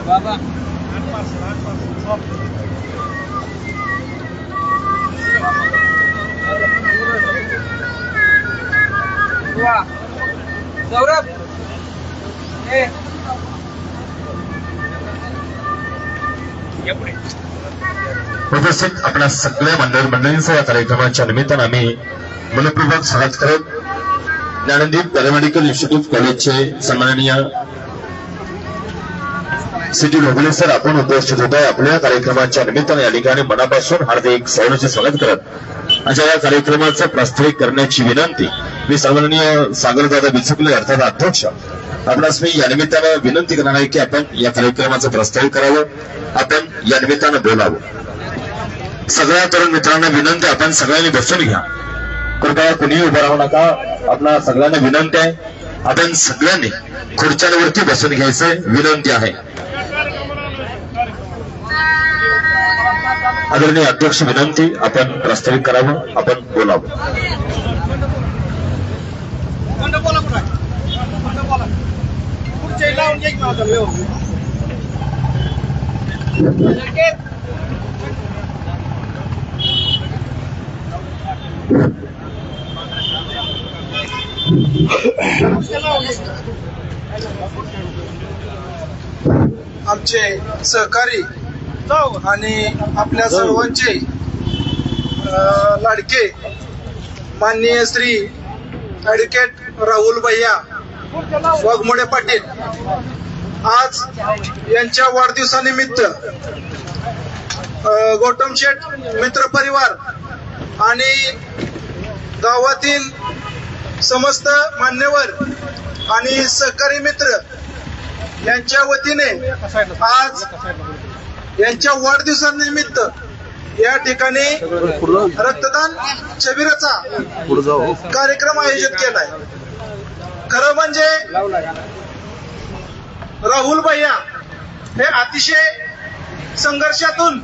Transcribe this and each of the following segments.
बाबा सौरभ उपस्थित आपल्या सगळ्या मंडळींचा या कार्यक्रमाच्या निमित्तानं आम्ही मनपूर्वक स्वागत करत ज्ञानदीप पॅरामेडिकल इन्स्टिट्यूट कॉलेजचे सन्माननीय सिटी भोगले सर आपण उपस्थित होत आहे. आपल्या कार्यक्रमाच्या निमित्तानं या ठिकाणी मनापासून हार्दिक स्वागत करत अशा या कार्यक्रमाचं प्रास्ताविक करण्याची विनंती मी सन्माननीय सागरदादा बिचुकले अर्थात अध्यक्ष आपणास मी या निमित्तानं विनंती करणार आहे की आपण या कार्यक्रमाचं प्रास्ताविक करावं, आपण या निमित्तानं बोलावं. सगळ्या तरुण मित्रांना विनंती आपण सगळ्यांनी बसून घ्या, कृपया कुणीही उभं राहू नका. आपल्या सगळ्यांना विनंती आहे आपण सगळ्यांनी खुर्च्यांवरती बसून घ्यायचे विनंती आहे. आदरणीय अध्यक्ष विनंती आपण प्रास्ताविक करावं, आपण बोलावं. आमचे सहकारी आणि आपल्या सर्वांचे लाडके माननीय श्री ऍडव्होकेट राहुल भैया वाघमोडे पाटील आज यांच्या वाढदिवसानिमित्त गौतम शेठ मित्र परिवार आणि गावातील समस्त मान्यवर आणि सहकारी मित्र यांच्या वतीने आज यांच्या वाढदिवसानिमित्त या ठिकाणी रक्तदान शिबिराचा कार्यक्रम आयोजित केलाय. खरं म्हणजे राहुल भैया हे अतिशय संघर्षातून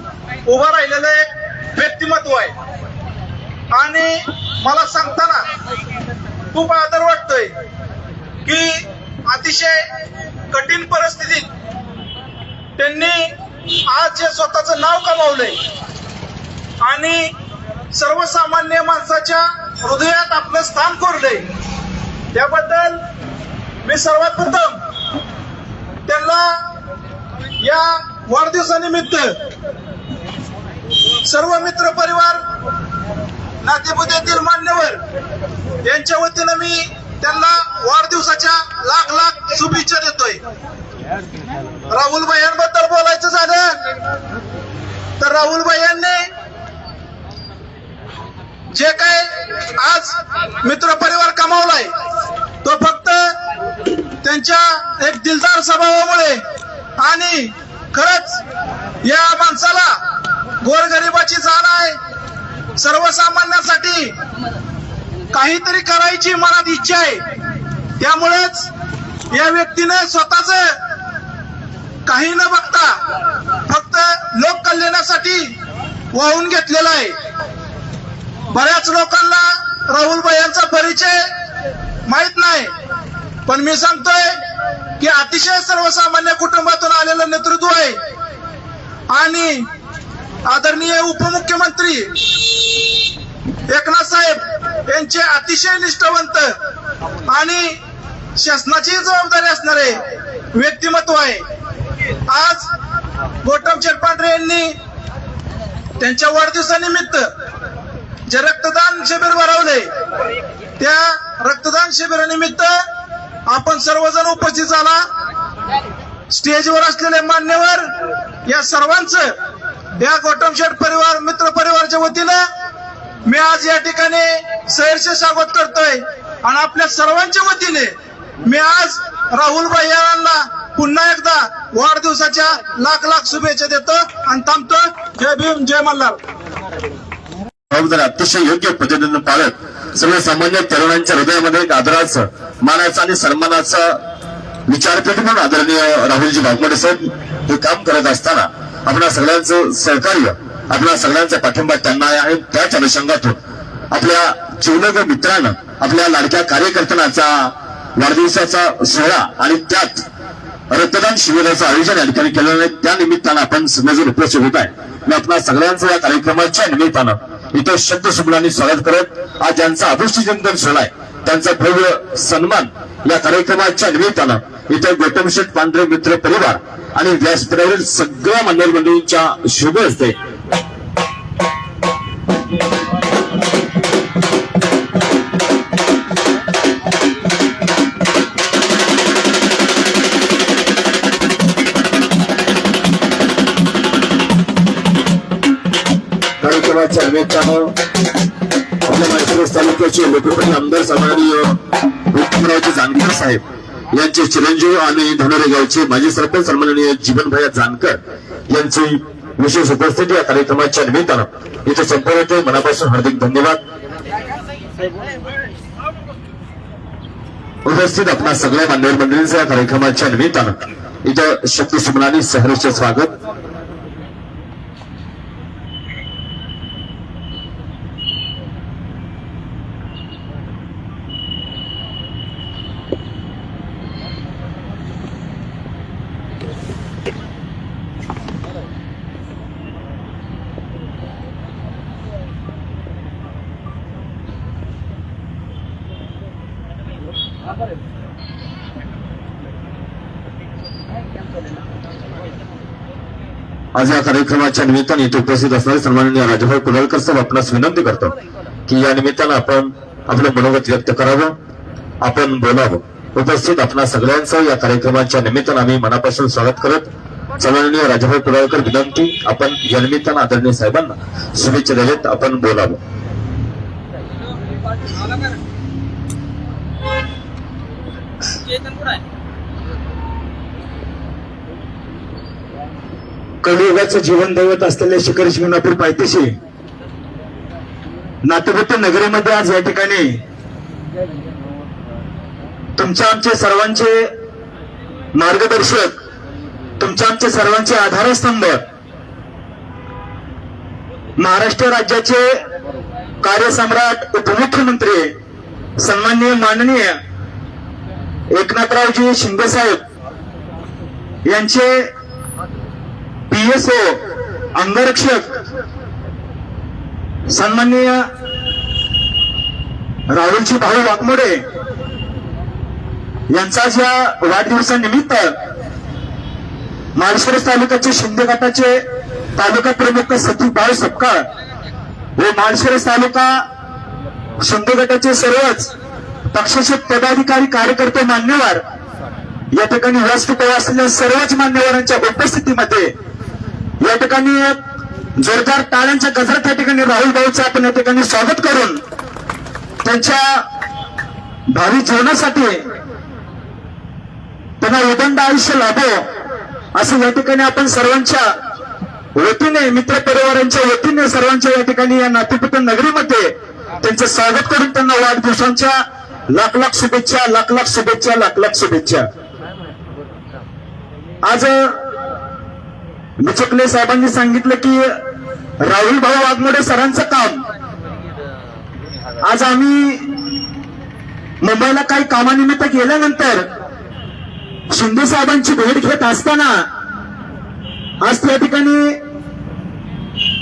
उभं राहिलेलं एक व्यक्तिमत्व आहे आणि मला सांगताना खूप आदर वाटतोय की अतिशय कठीण परिस्थितीत त्यांनी आज जे स्वतःचं नाव कमावलंय आणि सर्वसामान्य माणसाच्या हृदयात आपलं स्थान कोरलंय त्याबद्दल मी सर्वात प्रथम त्यांना या वाढदिवसानिमित्त सर्व मित्र परिवार नातेपुत्यातील मान्यवर यांच्या वतीनं मी त्यांना वाढदिवसाच्या लाख लाख शुभेच्छा देतोय. राहुल भैयांबद्दल बोलायचं झालं तर राहुल भैयांनी जे काय आज मित्र परिवार कमावलाय तो फक्त त्यांच्या एक दिलदार स्वभावामुळे आणि खरंच या माणसाला गोरगरिबाची जाण आहे, सर्वसामान्यांसाठी काहीतरी करायची मनात इच्छा आहे. त्यामुळेच या व्यक्तीने स्वतःच काही न बघता फक्त लोक कल्याणासाठी वाहून घेतलेला आहे. बऱ्याच लोकांना राहुल भैयांचा परिचय माहित नाही, पण मी सांगतोय की अतिशय सर्वसामान्य कुटुंबातून आलेलं नेतृत्व आहे आणि आदरणीय उपमुख्यमंत्री एकनाथ साहेब यांचे अतिशय निष्ठावंत आणि शासनाची जबाबदारी असणारे व्यक्तिमत्व आहे. आज गौतम शेठ पांढरे यांनी त्यांच्या वाढदिवसानिमित्त जे रक्तदान शिबिर भरवले त्या रक्तदान शिबिरानिमित्त आपण सर्वजण उपस्थित झाला. स्टेजवर असलेले मान्यवर या सर्वांचं या गौतम शेठ परिवार मित्र परिवारच्या वतीनं मी आज या ठिकाणी सहर्ष स्वागत करतोय आणि आपल्या सर्वांच्या वतीने मी आज राहुल भैयांना पुन्हा एकदा वाढदिवसाच्या लाख लाख शुभेच्छा देतो आणि थांबतो. जय भीम, जय मल्हार. अतिशय योग्य पद्धतीने पाळत सर्वसामान्य तरुणांच्या हृदयामध्ये एक आदराचं मानाचा आणि सन्मानाचा विचारपेठ म्हणून आदरणीय राहुलजी वाघमोडे साहेब हे काम करत असताना आपल्या सगळ्यांचं सहकार्य, आपल्या सगळ्यांचा पाठिंबा त्यांना आहे आणि त्याच अनुषंगातून आपल्या जीवलग मित्रांना, आपल्या लाडक्या कार्यकर्त्यांचा वाढदिवसाचा सोहळा आणि त्यात रक्तदान शिबिराचं आयोजन या ठिकाणी केलेलं आहे. त्या निमित्तानं आपण सगळेजण उपस्थित होत आहे. मी आपल्या सगळ्यांचं या कार्यक्रमाच्या निमित्तानं इथं शब्द सुमनांनी स्वागत करत आज ज्यांचा अभिष्ट चिंतन सोहळा आहे त्यांचा भव्य सन्मान या कार्यक्रमाच्या निमित्तानं इथं गौतम शेठ पांढरे मित्र परिवार आणि व्यासपीठावरील सगळ्या मान्यवर मंडळींच्या शुभ असते. कार्यक्रमाच्या निमित्तानं आपल्या माळशिरस तालुक्याचे लोकप्रिय आमदार सन्माननीय उत्तमरावजी जानकर साहेब यांचे चिरंजीव आणि धनोरे गावचे माजी सरपंच सन्माननीय जीवनभैया जानकर यांची विशेष उपस्थिती या कार्यक्रमाच्या निमित्तानं इथे संपूर्ण होते. मनापासून हार्दिक धन्यवाद. उपस्थित आपल्या सगळ्या मान्यवर मंडळींचं या कार्यक्रमाच्या निमित्तानं इथं शक्ती सुमनानी सहर्ष स्वागत. आज या कार्यक्रमाच्या निमित्ताने इथे उपस्थित असणारे सन्माननीय राजाभाई कुडाळकर साहेब आपणास विनंती करतो की या निमित्तानं आपण आपलं मनोगत व्यक्त करावं, आपण बोलावं. उपस्थित आपणा सगळ्यांचं या कार्यक्रमाच्या निमित्तानं आम्ही मनापासून स्वागत करत सन्माननीय राजाभाई कुडाळकर विनंती आपण या निमित्तानं आदरणीय साहेबांना शुभेच्छा देत आपण बोलावं. कलियुगाचं जीवन दैवत असलेल्या शिखर शिंगणापूर पायथ्याशी नातेपुते नगरीमध्ये आज या ठिकाणी तुमच्या आमचे सर्वांचे मार्गदर्शक, तुमच्या आमचे सर्वांचे आधारस्तंभ, महाराष्ट्र राज्याचे कार्यसम्राट उपमुख्यमंत्री सन्माननीय माननीय एकनाथरावजी शिंदे साहेब यांचे PSO अंगरक्षक सन्माननीय राहुलजी भाऊ वाघमोडे यांचा या वाढदिवसानिमित्त माळशिरस तालुक्याचे शिंदे गटाचे तालुका प्रमुख सतीश भाऊ सपकाळ व माळशिरस तालुका शिंदे गटाचे सर्वच पक्षाचे पदाधिकारी कार्यकर्ते मान्यवर या ठिकाणी व्यासपीठावर असलेल्या सर्वच मान्यवरांच्या उपस्थितीमध्ये या ठिकाणी जोरदार टाळ्यांच्या गजरात या ठिकाणी राहुल भाऊचं आपण या ठिकाणी स्वागत करून त्यांच्या भावी जीवनासाठी त्यांना उदंड आयुष्य लाभो असं या ठिकाणी आपण सर्वांच्या वतीने, मित्र परिवारांच्या वतीने सर्वांच्या या ठिकाणी या नातेपुते नगरीमध्ये त्यांचं स्वागत करून त्यांना वाढदिवसांच्या लाख लाख शुभेच्छा, लाख लाख शुभेच्छा, लाख लाख शुभेच्छा. आज बिचकले साहेबांनी सांगितलं की राहुल भाऊ वाघमोडे सरांचं काम, आज आम्ही मुंबईला काही कामानिमित्त गेल्यानंतर शिंदे साहेबांची भेट घेत असताना आज त्या ठिकाणी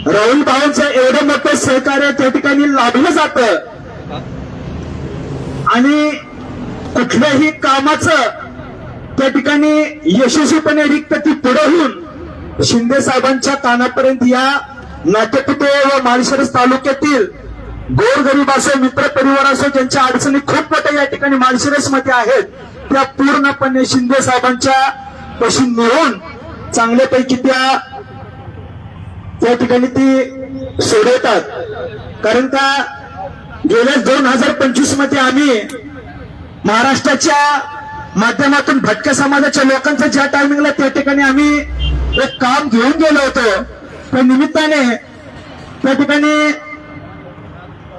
राहुल भाऊंचं एवढं मोठं सहकार्य त्या ठिकाणी लाभलं जातं आणि कुठल्याही कामाचं त्या ठिकाणी यशस्वीपणे रिक्त ती पुढे होऊन शिंदे साहेबांच्या कानापर्यंत या नातेपुते व माळशिरस तालुक्यातील गोरगरीब असो, मित्र परिवार असो, ज्यांच्या अडचणी खूप मोठ्या या ठिकाणी माळशिरस मध्ये आहेत त्या पूर्णपणे शिंदे साहेबांच्या पाशी नेऊन चांगल्यापैकी त्या ठिकाणी ती सोडवतात. कारण का गेल्या 2025 मध्ये आम्ही महाराष्ट्राच्या माध्यमातून भटक्या समाजाच्या लोकांचं ज्या टायमिंगला त्या ठिकाणी आम्ही एक काम घेऊन गेलो होतो त्या निमित्ताने त्या ठिकाणी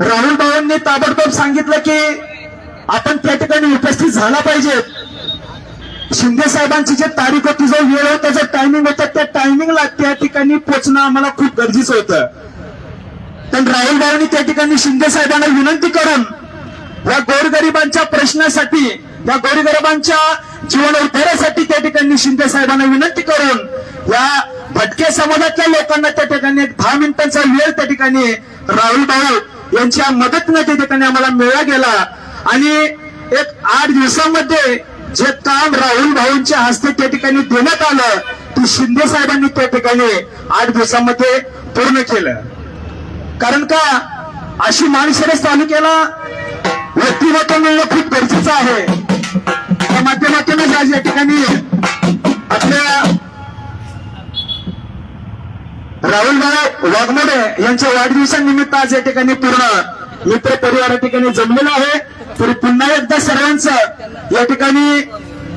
राहुल भाऊंनी ताबडतोब सांगितलं की आपण त्या ठिकाणी उपस्थित झाला पाहिजे. शिंदे साहेबांची जी तारीख होती, जो वेळ होता, जो टायमिंग होता, त्या टायमिंगला त्या ठिकाणी पोहोचणं आम्हाला खूप गरजेचं होतं. पण राहुल भाऊंनी त्या ठिकाणी शिंदे साहेबांना विनंती करून या गोरगरिबांच्या प्रश्नासाठी, या गोरगरिबांच्या जीवन उद्धारासाठी त्या ठिकाणी शिंदे साहेबांना विनंती करून या भटके समाजातल्या लोकांना त्या ठिकाणी एक 10 मिनिटांचा वेळ त्या ठिकाणी राहुल भाऊ यांच्या मदतीने त्या ठिकाणी आम्हाला मिळला गेला. आणि एक 8 दिवसामध्ये जे काम राहुल भाऊंच्या हस्ते त्या ठिकाणी देण्यात आलं, ते शिंदे साहेबांनी त्या ठिकाणी 8 दिवसामध्ये पूर्ण केलं. कारण का, अशी माळशिरस तालुक्याला व्यक्तिमत्व मिळणं खूप गरजेचं आहे. त्या माध्यमातूनच आज या ठिकाणी आपल्या राहुलभाऊ वाघमोडे यांच्या वाढदिवसानिमित्त आज या ठिकाणी पूर्ण मित्र परिवार या ठिकाणी जमलेला आहे. तरी पुन्हा एकदा सर्वांचं या ठिकाणी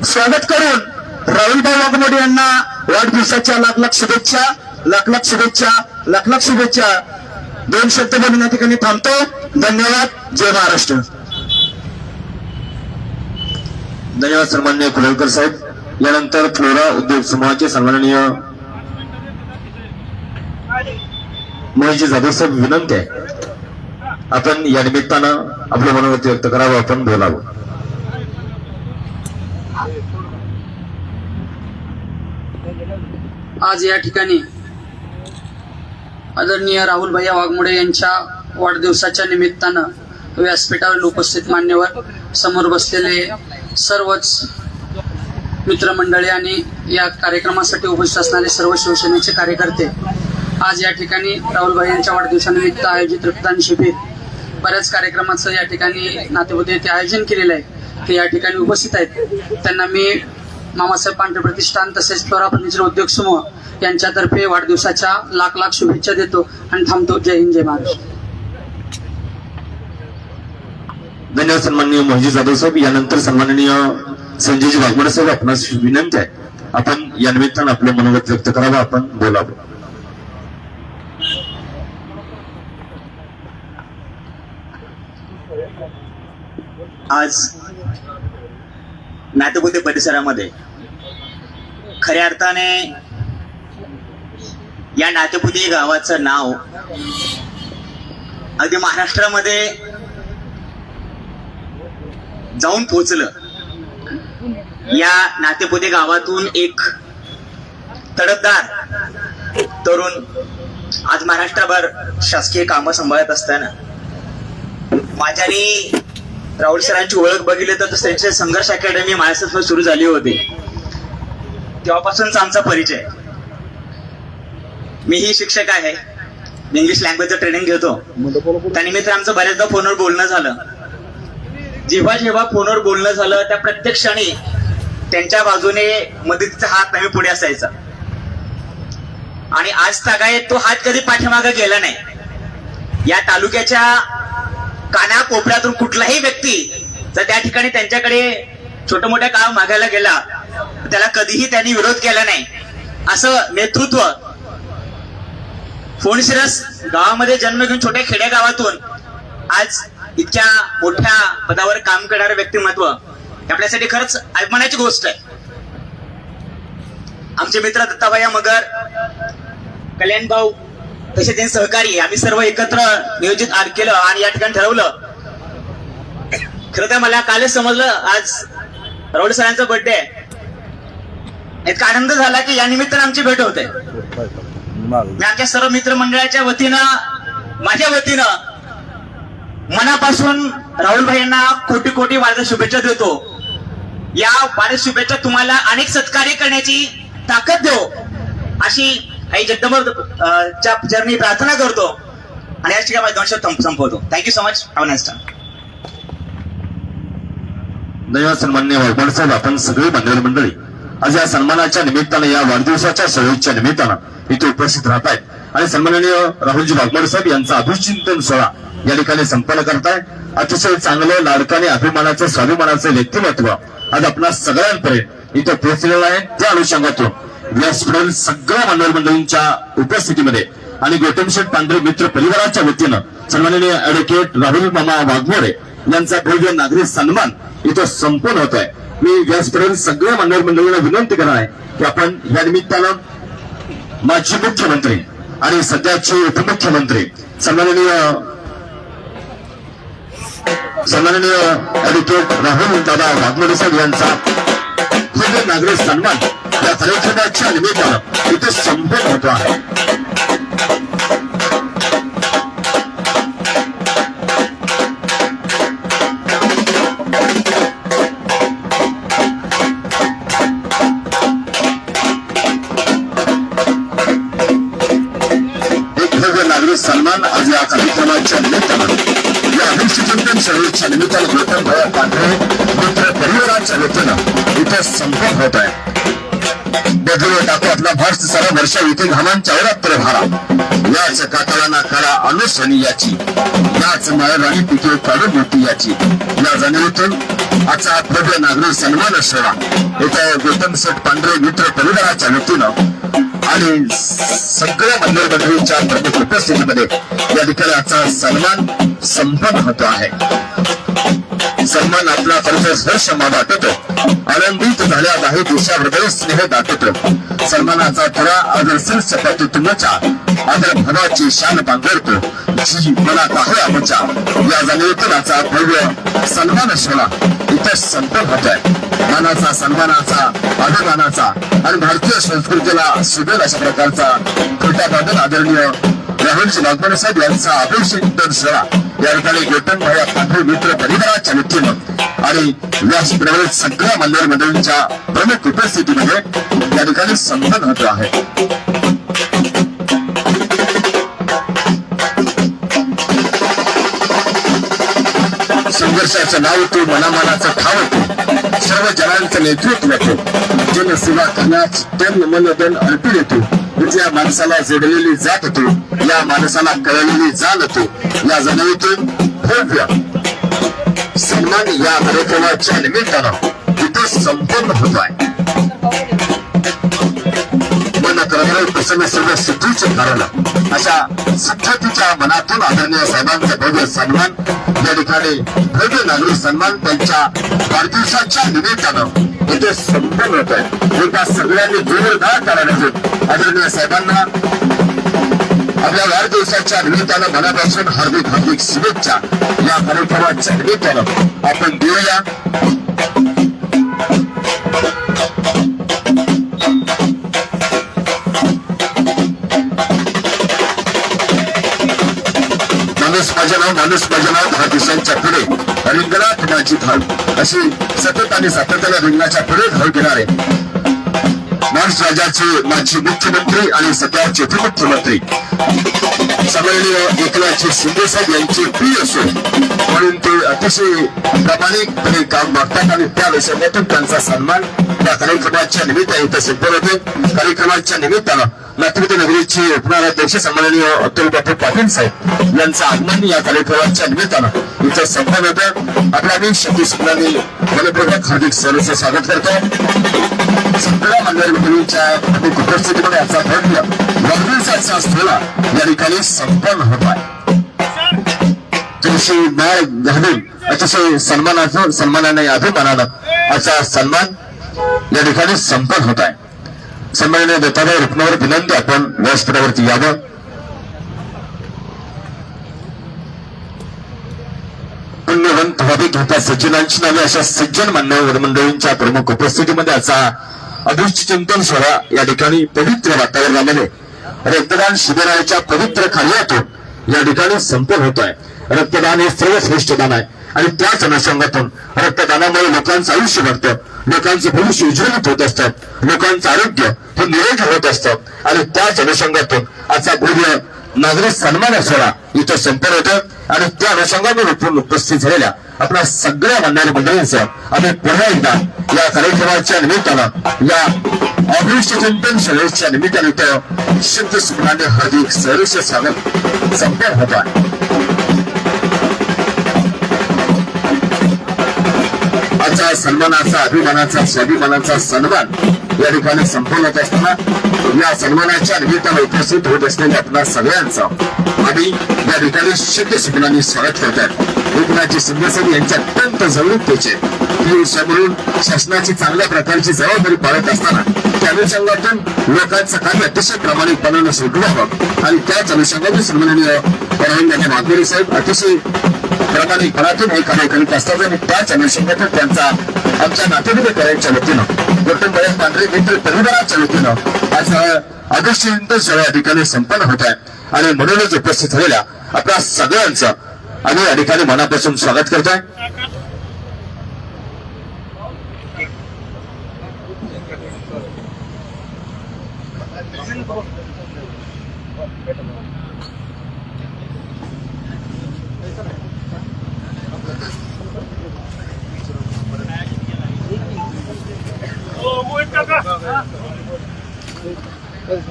स्वागत करून राहुलभाऊ वाघमोडे यांना वाढदिवसाच्या लाख लाख शुभेच्छा, लाख लाख शुभेच्छा, लाख लाख शुभेच्छा. 2 शब्द बोलून या ठिकाणी थांबतो. धन्यवाद. जय महाराष्ट्र. धन्यवाद सन्माननीय कुलकर्णी साहेब. यानंतर फ्लोरा उद्योग समूहाचे सन्माननीय मोहितजी जाधव साहेब, विनंती आहे आपण या निमित्तानं आपलं मनोगत व्यक्त करावं, आपण बोलावं. आज या ठिकाणी आदरणीय राहुल भैया वाघमोडे यांच्या वाढदिवसाच्या निमित्तानं व्यासपीठावर उपस्थित मान्यवर, समोर बसलेले सर्वच मित्रमंडळी आणि या कार्यक्रमासाठी उपस्थित असणारे सर्व शिवसेनेचे कार्यकर्ते, आज या ठिकाणी राहुल भाई यांच्या वाढदिवसानिमित्त आयोजित रक्तदान शिबिर, बऱ्याच कार्यक्रमाचं या ठिकाणी नातेवाईक येथे आयोजन केलेलं आहे, ते या ठिकाणी उपस्थित आहेत. त्यांना मी मामासाहेब पांढरे प्रतिष्ठान तसेच फ्लोरा फर्निचर उद्योग समूह यांच्यातर्फे वाढदिवसाच्या लाख लाख शुभेच्छा देतो आणि थांबतो. जय हिंद, जय महाराष्ट्र. धन्यवाद सन्माननीय मोहितजी जाधव साहेब. यानंतर सन्माननीय संजयजी वाघमोडे साहेब, आपणास विनंती आहे आपण या निमित्तानं आपलं मनोगत व्यक्त करावं, आपण बोलावं. आज नातेपुते परिसरामध्ये खऱ्या अर्थाने या नातेपुते गावाचं नाव अगदी महाराष्ट्रामध्ये जाऊन पोहोचलं. या नातेपुते गावातून एक तडफदार तरुण आज महाराष्ट्रभर शासकीय कामं सांभाळत असताना माझ्यानी राहुल सरांची ओळख बघितली तर त्यांचे संघर्ष अकॅडमी माझ्यासोबत सुरू झाली होती. तेव्हापासूनच आमचा परिचय. मीही शिक्षक आहे, इंग्लिश लँग्वेजचं ट्रेनिंग घेतो. त्यानिमित्त आमचं बऱ्याचदा फोनवर बोलणं झालं. जेव्हा जेव्हा फोनवर बोलणं झालं त्या प्रत्येक क्षणी त्यांच्या बाजूने मदतीचा हात नेहमी पुढे असायचा आणि आज तागायत तो हात कधी पाठीमागे गेला नाही. या तालुक्याच्या कानाकोपऱ्यातून कुठलाही व्यक्ती जर त्या ठिकाणी त्यांच्याकडे छोट्या मोठ्या काम मागायला गेला त्याला कधीही त्यांनी विरोध केला नाही. असं नेतृत्व फोनशिरस गावामध्ये जन्म घेऊन छोट्या खेडेगावातून आज इतक्या मोठ्या पदावर काम करणारं व्यक्तिमत्व आपल्यासाठी खरंच अभिमानाची गोष्ट आहे. आमचे मित्र दत्ताभाई मगर, कल्याण भाऊ तसे त्यांचे सहकारी, आम्ही सर्व एकत्र नियोजित केलं आणि या ठिकाणी ठरवलं. खरं तर मला कालच समजलं आज राहुल सरांचा बर्थडे आहे. इतका आनंद झाला की या निमित्तानं आमची भेट होते. मी आमच्या सर्व मित्रमंडळाच्या वतीनं, माझ्या वतीनं मनापासून राहुल भाई यांना कोटी कोटी वाढदिवस शुभेच्छा देतो. या वाढदिवस शुभेच्छा तुम्हाला अनेक सत्कार्य करण्याची ताकद देऊ अशी आई जगदंबच्या चरणी प्रार्थना करतो आणि या ठिकाणी 2 शब्द संपवतो. Thank you so much. Have a nice time. धन्यवाद सन्माननीय वाघमोडे साहेब. आपण सगळी बांधव मंडळी आज या सन्मानाच्या निमित्तानं, या वाढदिवसाच्या शुभेच्छा निमित्तानं इथे उपस्थित राहत आहेत आणि सन्माननीय राहुलजी वाघमोडे साहेब यांचा अभिचिंतन सोहळा या ठिकाणी संपन्न करताय. अतिशय चांगलं, लाडकाने, अभिमानाचं, स्वाभिमानाचं व्यक्तिमत्व आज आपल्या सगळ्यांपर्यंत इथं पोहोचलेलं आहे. त्या अनुषंगातून व्यासपीठावरील सगळ्या मान्यवर मंडळींच्या उपस्थितीमध्ये आणि गोटमशेठ पांढरे मित्र परिवाराच्या वतीनं सन्माननीय ऍडव्होकेट राहुल मामा वाघमोडे यांचा भव्य नागरी सन्मान इथं संपन्न होत आहे. मी व्यासपीठावर सगळ्या मान्यवर मंडळींना विनंती करणार आहे की आपण या निमित्तानं माजी मुख्यमंत्री आणि सध्याचे उपमुख्यमंत्री सन्माननीय ऍडव्होकेट राहुल दादा वाघमोडे साहेब यांचा भव्य नागरिक सन्मान या कार्यक्रमाच्या निमित्तानं इथे संपन्न होतो आहे. सन्मान आज या कार्यक्रमाच्या निमित्तानं या अभिष्टचिंतन चळवळीच्या निमित्तानं गौतम भैया पांढरे मित्र परिवाराच्या वतीनं इथे संपन्न होत आहे. बदलून टाकू आपला भारत सारा वर्षा इथे घामांच्या अवरात्र भारा याच कातळांना करा अनुसरणी याची याच माळराणी पिके काढून मोठी याची या जाणीवेतून आजचा भव्य नागरिक सन्मान सोहळा इथे गौतम शेठ पांढरे मित्र परिवाराच्या वतीनं आणि सगळ्या मंडळ मंडळींच्या प्रमुख उपस्थितीमध्ये या ठिकाणी आजचा सन्मान संपन्न होतो आहे. सन्मान आपला खरंच हर्ष दाटवतो, आनंदित झाल्या आहे देशाबरोबर स्नेह दाटवतो. सन्मानाचा थोडा आदर्शन सपाटी तुमच्या आदर भावाची शान पांघरतो जी मनात आहे आमच्या या जाणीवेतून आजचा भव्य सन्मान सोहळा इथे संपन्न होत आहे. मानाचा सन्मानाचा अभिमानाचा आणि भारतीय संस्कृतीला सुधेल अशा प्रकारचा खोट्या बादल आदरणीय राहुलजी वाघमोडे साहेब यांचा अभिषेक सोहळा या ठिकाणी गौतम भैया पांढरे मित्र परिवाराच्या वतीनं आणि व्यासपीठावरील सगळ्या मंडळ मंडळींच्या प्रमुख उपस्थितीमध्ये या ठिकाणी संपन्न होतो आहे. संघर्षाचं नाव तू मनामानाचं ठाव तू सर्व जनांचं नेतृत्व तू जनसेवा करण्यास तन मन धन अर्पण येतो. ज्या माणसाला जोडलेली जात तू या माणसाला कळलेली जाण तू या जाणीवेतून भव्य सन्मान या कार्यक्रमाच्या निमित्तानं इथे संपन्न होत आहे. मन करणारे प्रसन्न सर्व सिद्धीचे कारण अशा सिद्धतीच्या मनातून आदरणीय साहेबांचा भव्य सन्मान या ठिकाणी भव्य नागरिक सन्मान त्यांच्या वाढदिवसाच्या निमित्तानं इथे संपन्न होत आहे. एका सगळ्यांनी जोरदार करायला आदरणीय साहेबांना आपल्या वाढदिवसाच्या निमित्तानं मनापासून हार्दिक हार्दिक शुभेच्छा या कार्यक्रमाच्या निमित्तानं आपण देऊया. माणूस माझ्या नाव 10 दिवसांच्या पुढे रिंगणात माझी धाव अशी सतत आणि सातत्याने रिंगणाच्या पुढे धाव घेणारे महाराष्ट्र राज्याचे माजी मुख्यमंत्री आणि सध्याचे उपमुख्यमंत्री सन्माननीय एकनाथजी शिंदे साहेब यांचे प्रिय असो म्हणून ते अतिशय प्रामाणिकपणे काम बघतात आणि त्या विषयातून त्यांचा सन्मान या कार्यक्रमाच्या निमित्ताने इथे संपन्न होते. कार्यक्रमाच्या निमित्तानं नागपूर नगरीचे उपनगराध्यक्ष सन्माननीय अतुल बापू पाटील साहेब यांचं आगमन या कार्यक्रमाच्या निमित्तानं इथे संपन्न होतं. आपल्या मी शक्ती सुनांनी मनपूर्वक हार्दिक सहर्ष स्वागत करतो. सगळ्या मंडळ मंडळींच्या उपस्थितीमध्ये याचा भव्य वाढदिवसाचा सोहळा या ठिकाणी संपन्न होत आहे. तुळशी माळ घालून अतिशय सन्मानाने अभिमानानं असा सन्मान या ठिकाणी संपन्न होत आहे. सन्माननीय दत्ताभाई रुक्मावर विनंती आपण व्यासपीठावरती यावं. पुण्यवंत व्हावे घेता सज्जनांची नावे अशा सज्जन मान्यवर मंडळींच्या प्रमुख उपस्थितीमध्ये असा अभिष्टचिंतन सोहळा या ठिकाणी पवित्र वातावरणामध्ये रक्तदान शिबिराच्या पवित्र कार्यातून या ठिकाणी संपन्न होत आहे. रक्तदान हे सर्वश्रेष्ठ दान आहे आणि त्याच अनुषंगातून रक्तदानामुळे लोकांचं आयुष्य वाढतं, लोकांचं भविष्य उज्ज्वलित होत असतात, लोकांचं आरोग्य हे निरोगी होत असतं आणि त्याच अनुषंगातून आजचा भव्य नागरिक सन्मान सोहळा इथं संपन्न होतं आणि त्या अनुषंगाने उपस्थित झालेल्या आपल्या सगळ्या मंडळी मंडळींचं आम्ही पुन्हा एकदा या कार्यक्रमाच्या निमित्तानं या अभिष्टचिंतन सभेच्या निमित्ताने इथं शुद्ध सुमनाने हार्दिक सहर्ष स्वागत संपन्न होत आहे. आजचा सन्मानाचा अभिमानाचा स्वाभिमानाचा सन्मान या ठिकाणी संपन्न होत असताना या सन्मानाच्या निमित्तानं उपस्थित होत असलेल्या आपल्या सगळ्यांचं आम्ही या ठिकाणी शुद्ध सुमनाने स्वागत करतात. एकनाथजी शिंदे साहेब यांच्या अत्यंत जवळीकतेचे म्हणून शासनाची चांगल्या प्रकारची जबाबदारी पाळत असताना त्या अनुषंगातून लोकांचं कार्य अतिशय प्रामाणिकपणानं सुटवावं आणि त्याच अनुषंगातून सन्माननीय परवानगी वाघेरे साहेब अतिशय प्रामाणिकपणातून हे कार्य करीत असतात आणि त्याच अनुषंगातून त्यांचा आमच्या नातेवाईकांच्या वतीनं गोटम भैया पांढरे मित्र परिवाराच्या वतीनं आज ऑगस्ट सोहळा या ठिकाणी संपन्न होत आहे आणि म्हणूनच उपस्थित झालेल्या आपल्या सगळ्यांचं आम्ही या ठिकाणी मनापासून स्वागत करतोय.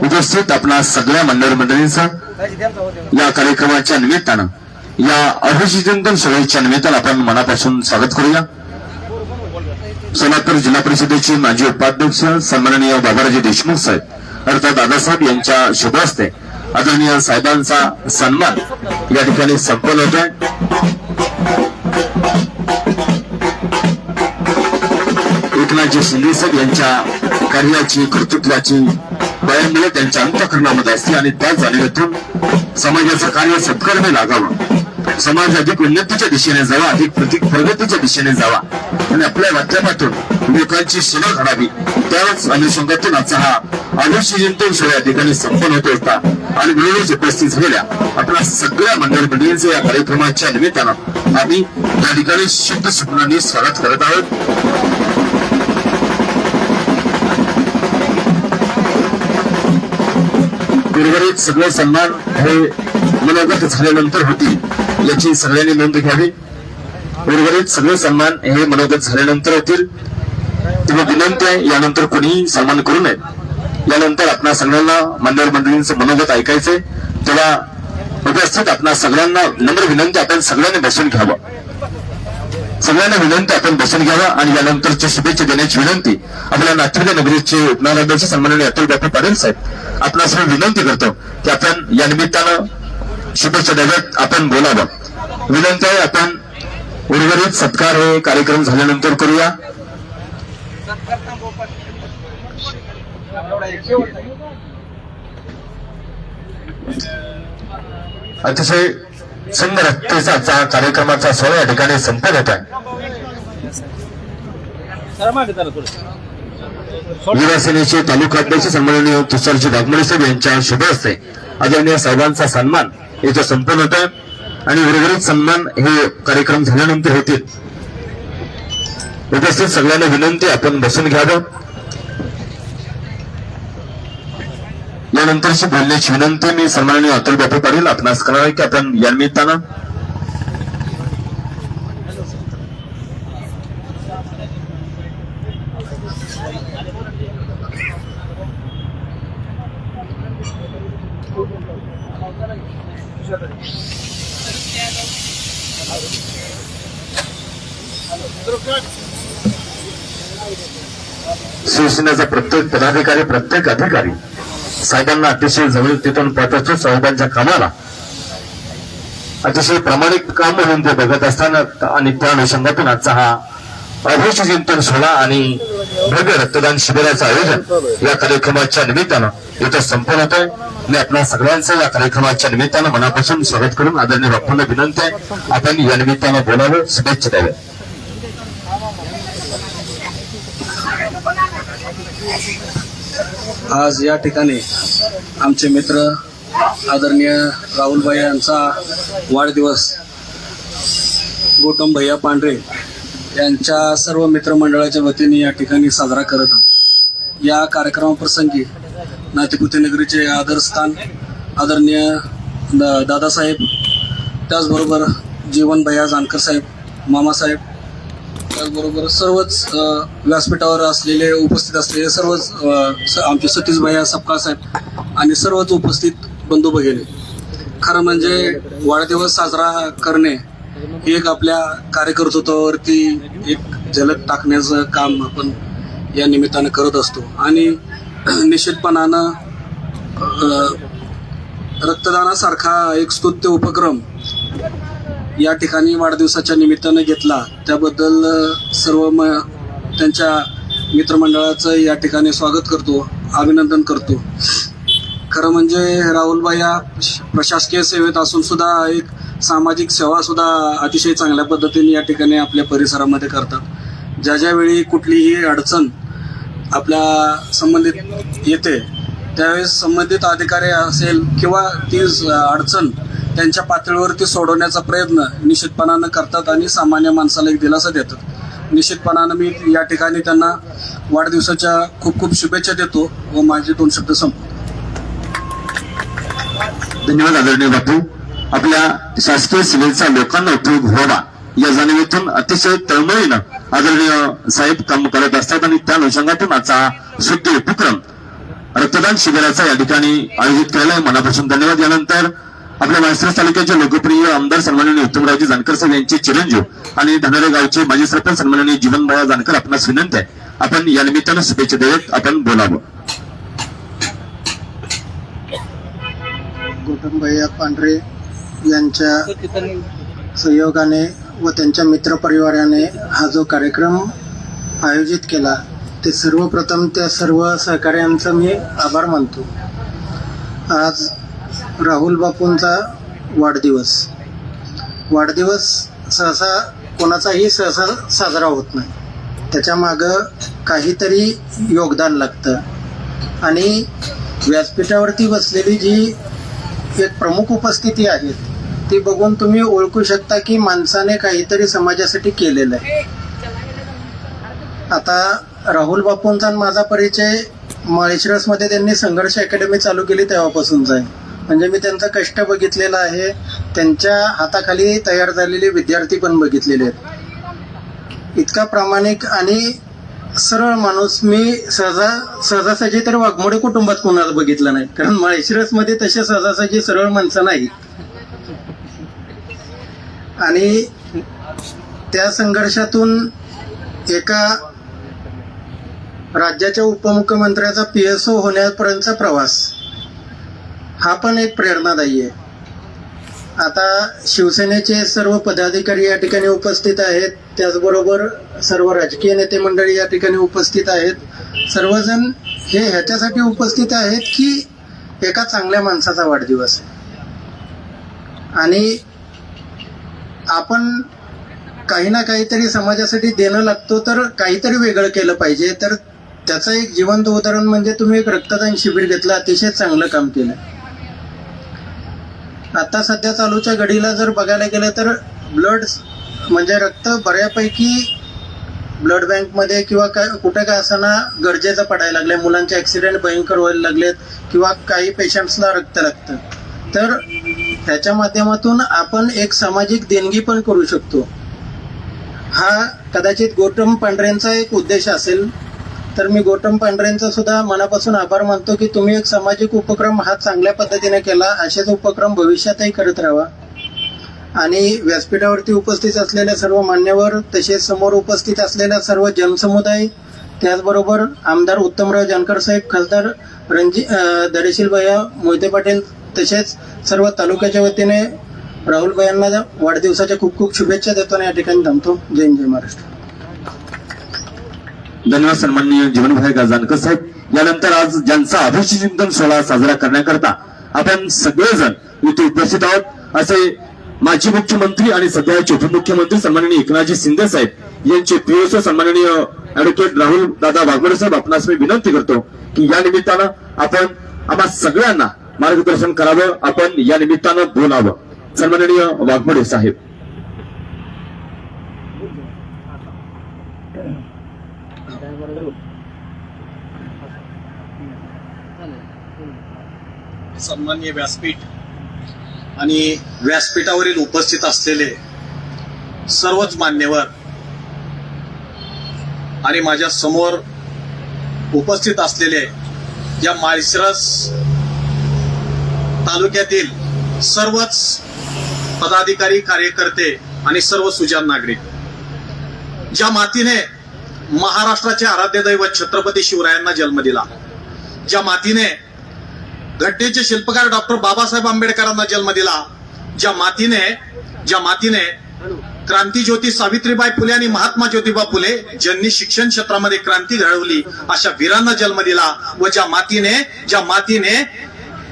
उपस्थित आपल्या सगळ्या मंडळींचा या कार्यक्रमाच्या निमित्तानं या अभिचिंतन सोहळ्याच्या निमित्तानं आपण मनापासून स्वागत करूया. सोलापूर जिल्हा परिषदेचे माजी उपाध्यक्ष सन्माननीय बाबाराजे देशमुख साहेब अर्थात दादासाहेब यांच्या शुभ हस्ते आदरणीय साहेबांचा सन्मान या ठिकाणी संपन्न होतोय. एकनाथजी शिंदे साहेब यांच्या कार्याची कर्तृत्वाची बयामुळे त्यांच्या अंतःकरणामध्ये असते आणि त्या जाणीवेतून समाजाचं कार्य सत्कर्मी लागावं, समाज अधिक उन्नतीच्या दिशेने जावा, अधिक प्रगतीच्या दिशेने जावा आणि आपल्या माध्यमातून लोकांची सेवा घडावी, त्याच अनुषंगातून आजचा हा अभिचिंतन सोहळा या ठिकाणी संपन्न होत होता आणि म्हणूनच उपस्थित झालेल्या आपल्या सगळ्या मंडळींचे या कार्यक्रमाच्या निमित्तानं आम्ही या ठिकाणी शुद्ध स्वप्नांनी स्वागत करत आहोत. उर्वरित सगळे सन्मान हे मनोगत झाल्यानंतर होतील याची सगळ्यांनी नोंद घ्यावी. उर्वरित सगळे सन्मान हे मनोगत झाल्यानंतर होतील तेव्हा विनंती आहे यानंतर कोणीही सन्मान करू नये. यानंतर आपल्या सगळ्यांना मंडळींचं मनोगत ऐकायचंय तेव्हा उपस्थित आपल्या सगळ्यांना नम्र विनंती आपण सगळ्यांनी बसून घ्यावं. सगळ्यांना विनंती आपण बसून घ्यावा आणि यानंतरची शुभेच्छा देण्याची विनंती आपल्या नागपूर नगरीचे उपनगराध्यक्ष सन्माननीय अतुल बापू पाटील साहेब आपल्या सर्व विनंती करतो की आपण या निमित्तानं शुभेच्छा द्याव्यात, आपण बोलावं. विनंती आहे आपण उर्वरित सत्कार हे कार्यक्रम झाल्यानंतर करूया. अतिशय सुंदर रक्तेचा कार्यक्रमाचा सोहळा या ठिकाणी संपन्न होत आहे. युवा सेनेचे तालुकाध्यक्ष सन्माननीय तुषारजी वाघमोडे साहेब यांच्या शुभ हस्ते आदरणीय साहेबांचा सन्मान इथं संपन्न होत आहे आणि उर्वरित सन्मान हे कार्यक्रम झाल्यानंतर होतील. उपस्थित सगळ्यांना विनंती आपण बसून घ्यावं. यानंतरची बोलण्याची विनंती मी सन्माननीय अतुल बापू पाटील आपणास करणार आहे की आपण या निमित्तानं शिवसेनेचा प्रत्येक पदाधिकारी प्रत्येक अधिकारी साहेबांना अतिशय जवळीकतेतून पाहतो. साहेबांच्या कामाला अतिशय प्रामाणिक काम म्हणून ते बघत असताना आणि त्या अनुषंगातून आजचा हा अभिचिंतन सोहळा आणि भव्य रक्तदान शिबिराचं आयोजन या कार्यक्रमाच्या निमित्तानं इथं संपन्न होत आहे. मी आपल्या सगळ्यांचं या कार्यक्रमाच्या निमित्तानं मनापासून स्वागत करून आदरणीय बापूंना विनंती आहे आपण या निमित्तानं बोलावं, शुभेच्छा द्याव्या. आज या ठिकाणी आमचे मित्र आदरणीय राहुलभाई यांचा वाढदिवस गोटम भैया पांढरे यांच्या सर्व मित्रमंडळाच्या वतीने या ठिकाणी साजरा करत आहोत. या कार्यक्रमाप्रसंगी नातेपुते नगरीचे आदरस्थान आदरणीय दादासाहेब, त्याचबरोबर जीवन भैया जानकर साहेब, मामासाहेब, त्याचबरोबर सर्वच व्यासपीठावर असलेले उपस्थित असलेले सर्वच आमचे सतीश भैया सपकाळ साहेब आणि सर्वच उपस्थित बंधू भगिनी. खरं म्हणजे वाढदिवस साजरा करणे ही एक आपल्या कार्यकर्तृत्वावरती एक झलक टाकण्याचं काम आपण या निमित्तानं करत असतो आणि निश्चितपणानं रक्तदानासारखा एक स्तुत्य उपक्रम या ठिकाणी वाढदिवसाच्या निमित्तानं घेतला त्याबद्दल त्यांच्या मित्रमंडळाचं या ठिकाणी स्वागत करतो, अभिनंदन करतो. खरं म्हणजे राहुलबाई या प्रशासकीय सेवेत असून सुद्धा एक सामाजिक सेवा सुद्धा अतिशय चांगल्या पद्धतीने या ठिकाणी आपल्या परिसरामध्ये करतात. ज्या ज्यावेळी कुठलीही अडचण आपल्या संबंधित येते त्यावेळेस संबंधित अधिकारी असेल किंवा ती अडचण त्यांच्या पातळीवरती सोडवण्याचा प्रयत्न निश्चितपणानं करतात आणि सामान्य माणसाला एक दिलासा देतात. निश्चितपणानं मी या ठिकाणी त्यांना वाढदिवसाच्या खूप खूप शुभेच्छा देतो व माझे 2 शब्द संपतो. धन्यवाद आदरणीय बापू. आपल्या शासकीय सेवेचा लोकांना उपयोग व्हावा या जाणीवेतून अतिशय तळमळीनं आदरणीय साहेब काम करत असतात आणि त्या अनुषंगातून आजचा सुट्टी उपक्रम रक्तदान शिबिराचा या ठिकाणी आयोजित केलेला आहे. मनापासून धन्यवाद. यानंतर आपल्या माळशिरस तालुक्याचे लोकप्रिय आमदार सन्माननीय उत्तमरावजी जानकर साहेब यांचे चिरंजीव आणि धनोरे गावचे माजी सरपंच सन्माननीय जीवनभाया जानकर आपणास विनंती आहे आपण या निमित्तानं शुभेच्छा देत आपण बोलावं. गौतमभैया पांढरे यांच्या सहयोगाने व त्यांच्या मित्रपरिवाराने हा जो कार्यक्रम आयोजित केला ते सर्वप्रथम त्या सर्व सहकार्यांचा मी आभार मानतो. आज राहुल बापूंचा वाढदिवस सहसा कोणाचाही सहसा साजरा होत नाही. त्याच्या मागं काहीतरी योगदान लागतं आणि व्यासपीठावरती बसलेली जी एक प्रमुख उपस्थिती आहे ती बघून तुम्ही ओळखू शकता की माणसाने काहीतरी समाजासाठी केलेलं आहे. आता राहुल बापूंचा माझा परिचय माळशिरसमध्ये त्यांनी संघर्ष अकॅडमी चालू केली तेव्हापासूनचा आहे. म्हणजे मी त्यांचं कष्ट बघितलेलं आहे, त्यांच्या हाताखाली तयार झालेले विद्यार्थी पण बघितलेले आहेत. इतका प्रामाणिक आणि सरळ माणूस मी सहजासहजी तर वाघमोडे कुटुंबात कोणाला बघितलं नाही, कारण माळशिरसमध्ये तसे सहजासहजी सरळ माणसं नाही. आणि त्या संघर्षातून एका राज्याच्या उपमुख्यमंत्र्याचा PSO होण्यापर्यंतचा प्रवास हा पण एक प्रेरणादायी आहे. आता शिवसेनेचे सर्व पदाधिकारी या ठिकाणी उपस्थित आहेत, त्याचबरोबर सर्व राजकीय नेते मंडळी या ठिकाणी उपस्थित आहेत. सर्वजण हे ह्याच्यासाठी उपस्थित आहेत की एका चांगल्या माणसाचा वाढदिवस आहे आणि आपण काही ना काहीतरी समाजासाठी देणं लागतो, तर काहीतरी वेगळं केलं पाहिजे. तर त्याचं एक जिवंत उदाहरण म्हणजे तुम्ही एक रक्तदान शिबिर घेतलं, अतिशय चांगलं काम केलं. आता सध्या चालूच्या घडीला जर बघायला गेलं तर ब्लड म्हणजे रक्त बऱ्यापैकी ब्लड बँकमध्ये किंवा कुठे काय असताना गरजेचं पडायला लागलंय. मुलांचे ऍक्सिडेंट भयंकर व्हायला लागलेत किंवा काही पेशंट्सला रक्त लागतं. तर ह्याच्या माध्यमातून आपण एक सामाजिक देणगी पण करू शकतो. हा कदाचित गौतम पांढरेंचा एक उद्देश असेल. तर मी गौतम पांढरेंचा सुद्धा मनापासून आभार मानतो की तुम्ही एक सामाजिक उपक्रम हा चांगल्या पद्धतीने केला. असेच उपक्रम भविष्यातही करत राहावा. आणि व्यासपीठावरती उपस्थित असलेल्या सर्व मान्यवर, तसेच समोर उपस्थित असलेल्या सर्व जनसमुदाय, त्याचबरोबर आमदार उत्तमराव जानकर साहेब, खासदार धडेशील भैया मोहिते पाटील, तसेच सर्व तालुक्याच्या वतीने राहुल भैयांना वाढदिवसाच्या खूप खूप शुभेच्छा देतो आणि या ठिकाणी थांबतो. जय हिंद, जय महाराष्ट्र. धन्यवाद सन्माननीय जीवनभाई जानकर साहेब. यानंतर आज ज्यांचा अभिषेकचिंतन सोहळा साजरा करण्याकरता आपण सगळेजण इथे उपस्थित आहोत असे माजी मुख्यमंत्री आणि सध्याचे उपमुख्यमंत्री सन्माननीय एकनाथजी शिंदे साहेब यांचे PSO सन्माननीय ऍडव्होकेट राहुल दादा वाघमोडे साहेब आपणास मी विनंती करतो की या निमित्तानं आपण आम्हा सगळ्यांना मार्गदर्शन करावं, आपण या निमित्तानं बोलावं. सन्माननीय वाघमोडे साहेब. सन्माननीय व्यासपीठ आणि व्यासपीठावरील उपस्थित असलेले सर्वच मान्यवर आणि माझ्या समोर उपस्थित असलेले या माळशिरस तालुक्यातील सर्वच पदाधिकारी, कार्यकर्ते आणि सर्व सुजाण नागरिक, ज्या मातीने महाराष्ट्राचे आराध्य दैवत छत्रपती शिवरायांना जन्म दिला, ज्या मातीने घटनेचे शिल्पकार डॉक्टर बाबासाहेब आंबेडकरांना जन्म दिला, ज्या मातीने ज्या मातीने क्रांतीज्योती सावित्रीबाई फुले आणि महात्मा ज्योतिबा फुले ज्यांनी शिक्षण क्षेत्रामध्ये क्रांती घडवली अशा वीरांना जन्म दिला व ज्या मातीने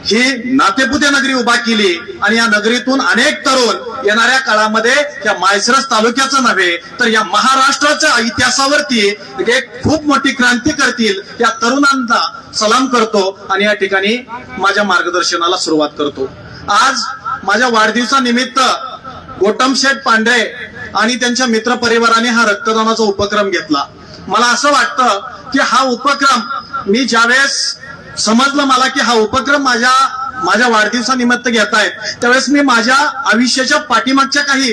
ही नातेपुते नगरी उभा केली आणि या नगरीतून अनेक तरुण येणाऱ्या काळामध्ये या माळशिरस तालुक्याचं नव्हे तर या महाराष्ट्राच्या इतिहासावरती एक खूप मोठी क्रांती करतील या तरुणांना सलाम करतो आणि या ठिकाणी माझ्या मार्गदर्शनाला सुरुवात करतो. आज माझ्या वाढदिवसानिमित्त गोटम शेठ पांढरे आणि त्यांच्या मित्र परिवाराने हा रक्तदानाचा उपक्रम घेतला. मला असं वाटतं की हा उपक्रम मी ज्यावेळेस समजलं मला की हा उपक्रम माझ्या वाढदिवसानिमित्त घेतायत त्यावेळेस मी माझ्या आयुष्याच्या पाठीमागच्या काही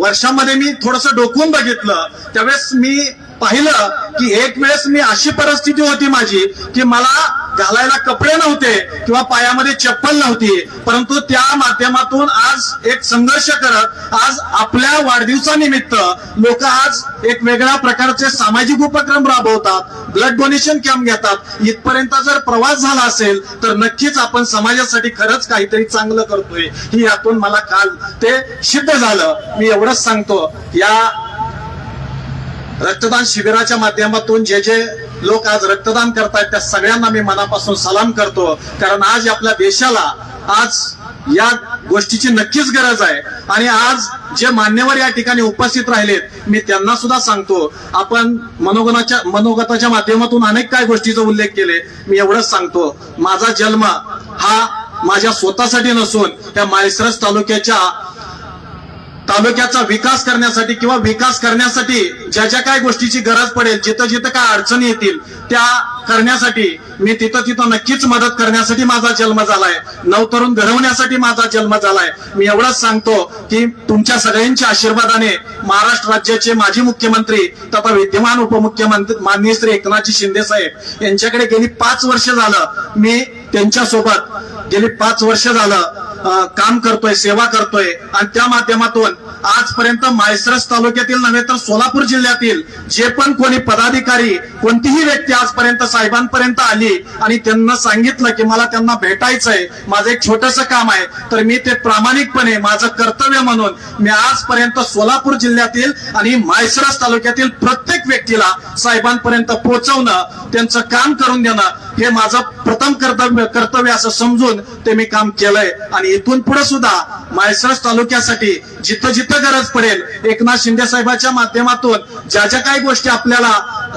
वर्षांमध्ये मी थोडस डोकून बघितलं. त्यावेळेस मी पाहिलं की एक वेळेस मी अशी परिस्थिती होती माझी की मला घालायला कपडे नव्हते किंवा पायामध्ये चप्पल नव्हती, परंतु त्या माध्यमातून आज एक संघर्ष करत आज आपल्या वाढदिवसानिमित्त लोक आज एक वेगळ्या प्रकारचे सामाजिक उपक्रम राबवतात, ब्लड डोनेशन कॅम्प घेतात. इथपर्यंत जर प्रवास झाला असेल तर नक्कीच आपण समाजासाठी खरंच काहीतरी चांगलं करतोय ही यातून मला काल ते सिद्ध झालं. मी एवढंच सांगतो, या रक्तदान शिबिराच्या माध्यमातून जे लोक आज रक्तदान करतायत त्या सगळ्यांना मी मनापासून सलाम करतो. कारण आज आपल्या देशाला आज या गोष्टीची नक्कीच गरज आहे आणि आज जे मान्यवर या ठिकाणी उपस्थित राहिलेत मी त्यांना सुद्धा सांगतो, आपण मनोगताच्या माध्यमातून अनेक काय गोष्टीचा उल्लेख केले. मी एवढंच सांगतो, माझा जन्म हा माझ्या स्वतःसाठी नसून त्या माळशिरस तालुक्याचा विकास करण्यासाठी किंवा विकास करण्यासाठी ज्या ज्या काय गोष्टीची गरज पडेल, जिथं जिथं काय अडचणी येतील त्या करण्यासाठी मी तिथं नक्कीच मदत करण्यासाठी माझा जन्म झालाय. नवतरुण घडवण्यासाठी माझा जन्म झालाय. मी एवढंच सांगतो की तुमच्या सगळ्यांच्या आशीर्वादाने महाराष्ट्र राज्याचे माजी मुख्यमंत्री तथा विद्यमान उपमुख्यमंत्री माननीय श्री एकनाथजी शिंदे साहेब यांच्याकडे गेली 5 वर्ष झालं मी त्यांच्यासोबत गेली 5 वर्ष झालं काम करतोय, सेवा करतोय आणि त्या माध्यमातून आजपर्यंत माळशिरस तालुक्यातील नव्हे तर सोलापूर जिल्ह्यातील जे पण कोणी पदाधिकारी कोणतीही व्यक्ती आजपर्यंत साहेबांपर्यंत आली आणि त्यांना सांगितलं की मला त्यांना भेटायचंय, माझं एक छोटंसं काम आहे, तर मी ते प्रामाणिकपणे माझं कर्तव्य म्हणून मी आजपर्यंत सोलापूर जिल्ह्यातील आणि माळशिरस तालुक्यातील प्रत्येक व्यक्तीला साहेबांपर्यंत पोहोचवणं, त्यांचं काम करून देणं हे माझं प्रथम कर्तव्य असं समजून ते मी काम केलंय. आणि इथून पुढे सुद्धा माळशिरस तालुक्यासाठी जिथं जिथं गरज पडेल एकनाथ शिंदे साहेबांच्या माध्यमातून ज्या ज्या काही गोष्टी आपल्याला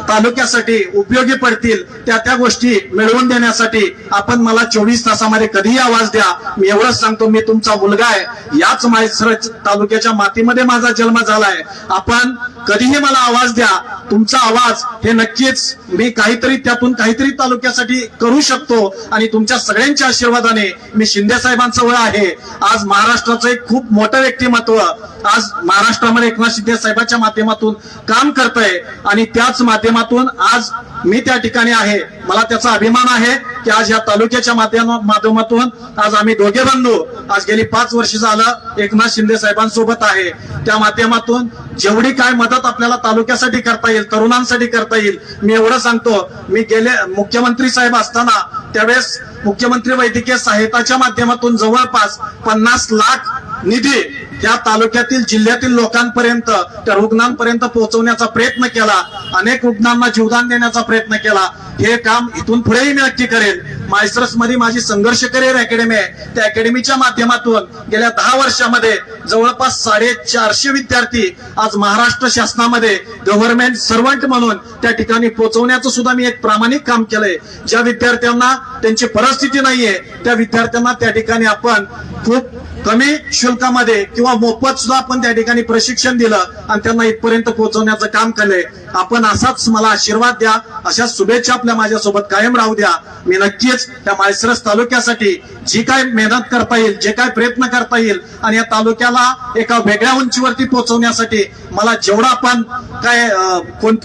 तालुक्यासाठी उपयोगी पडतील त्या गोष्टी मिळवून देण्यासाठी आपण मला 24 तासामध्ये कधीही आवाज द्या. मी एवढंच सांगतो, मी तुमचा मुलगा आहे. याच माळशिरस तालुक्याच्या मातीमध्ये माझा जन्म झालाय. आपण कधीही मला आवाज द्या. तुमचा आवाज हे नक्कीच मी त्यातून काहीतरी तालुक्यासाठी करू शकतो आणि तुमच्या सगळ्यांच्या आशीर्वादाने मी शिंदे साहेबांचं वय आहे. आज महाराष्ट्राचं एक खूप मोठं व्यक्तिमत्व आज महाराष्ट्रामध्ये एकनाथ शिंदे साहेबांच्या माध्यमातून काम करतंय आणि त्याच माध्यमातून आज मी त्या ठिकाणी आहे. मला त्याचा अभिमान आहे की आज या तालुक्याच्या माध्यमातून आज आम्ही दोघे बंधू आज गेली 5 वर्ष झालं एकनाथ शिंदे साहेबांसोबत आहे. त्या माध्यमातून जेवढी काय मदत आपल्याला तालुक्यासाठी करता येईल, तरुणांसाठी करता येईल, मी एवढं सांगतो. मी गेले मुख्यमंत्री साहेब असताना त्यावेळेस मुख्यमंत्री वैद्यकीय सहायताच्या माध्यमातून जवळपास 50 लाख निधी त्या तालुक्यातील जिल्ह्यातील लोकांपर्यंत त्या रुग्णांपर्यंत पोहोचवण्याचा प्रयत्न केला. अनेक रुग्णांना जीवदान देण्याचा प्रयत्न केला. हे काम इथून पुढेही मी नक्की करेल. माळशिरस मध्ये माझी संघर्ष करिअर अकॅडमी आहे. त्या अकॅडमीच्या माध्यमातून गेल्या 10 वर्षामध्ये जवळपास 450 विद्यार्थी आज महाराष्ट्र शासनामध्ये गव्हर्नमेंट सर्वंट म्हणून त्या ठिकाणी पोहोचवण्याचं सुद्धा मी एक प्रामाणिक काम केलंय. ज्या विद्यार्थ्यांना त्यांची परिस्थिती नाहीये त्या विद्यार्थ्यांना त्या ठिकाणी आपण खूप कमी शुल्कामध्ये किंवा मोफत सुद्धा आपण त्या ठिकाणी प्रशिक्षण दिलं आणि त्यांना इथपर्यंत पोहोचवण्याचं काम केलंय. आपण असाच मला आशीर्वाद द्या, अशा शुभेच्छा आपल्या माझ्यासोबत कायम राहू द्या. मी नक्कीच त्या माळशिरस तालुक्यासाठी जी काय मेहनत करता येईल, जे काय प्रयत्न करता येईल आणि या तालुक्याला एका वेगळ्या उंचीवरती पोहोचवण्यासाठी मला जेवढा आपण काय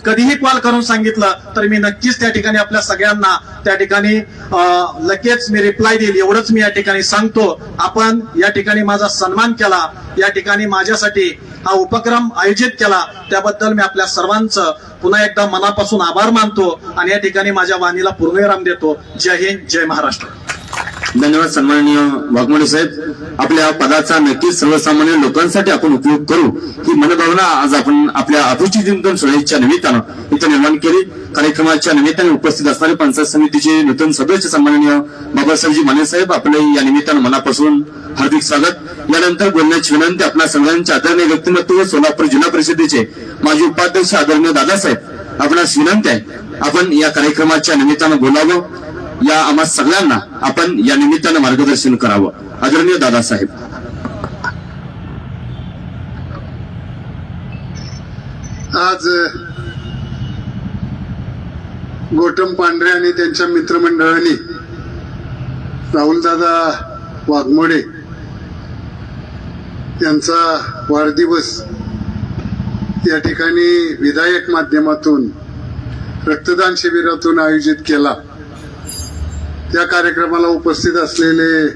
कधीही कॉल करून सांगितलं तर मी नक्कीच त्या ठिकाणी आपल्या सगळ्यांना त्या ठिकाणी लगेच मी रिप्लाय देईल. एवढंच मी या ठिकाणी सांगतो. आपण या ठिकाणी माझा सन्मान केला, या ठिकाणी माझ्यासाठी हा उपक्रम आयोजित केला त्याबद्दल मी आपल्या सर्वांचं पुन्हा एकदा मनापासून आभार मानतो आणि या ठिकाणी माझ्या वाणीला पूर्णविराम देतो. जय हिंद, जय महाराष्ट्र. धन्यवाद सन्माननीय वाघमोडे साहेब. आपल्या पदाचा नक्कीच सर्वसामान्य लोकांसाठी आपण उपयोग करू ही मनोभावना आज आपण आपल्या अभिरुची चिंतन सोहळ्याच्या निमित्तानं इथं निर्माण केली. कार्यक्रमाच्या निमित्ताने उपस्थित असणारे पंचायत समितीचे नूतन सदस्य सन्माननीय बाबासाहेबजी माने साहेब आपले या निमित्तानं मनापासून हार्दिक स्वागत. यानंतर बोलण्याची विनंती आपल्या सगळ्यांचे आदरणीय व्यक्तिमत्व सोलापूर जिल्हा परिषदेचे माजी उपाध्यक्ष आदरणीय दादासाहेब आपणास विनंती आहे आपण या कार्यक्रमाच्या निमित्तानं बोलावं. या आम्हा सगळ्यांना आपण या निमित्तानं मार्गदर्शन करावं. आदरणीय दादासाहेब. आज गौतम पांढरे आणि त्यांच्या मित्रमंडळांनी राहुलदादा वाघमोडे यांचा वाढदिवस या ठिकाणी विधायक माध्यमातून रक्तदान शिबिरातून आयोजित केला. त्या कार्यक्रमाला उपस्थित असलेले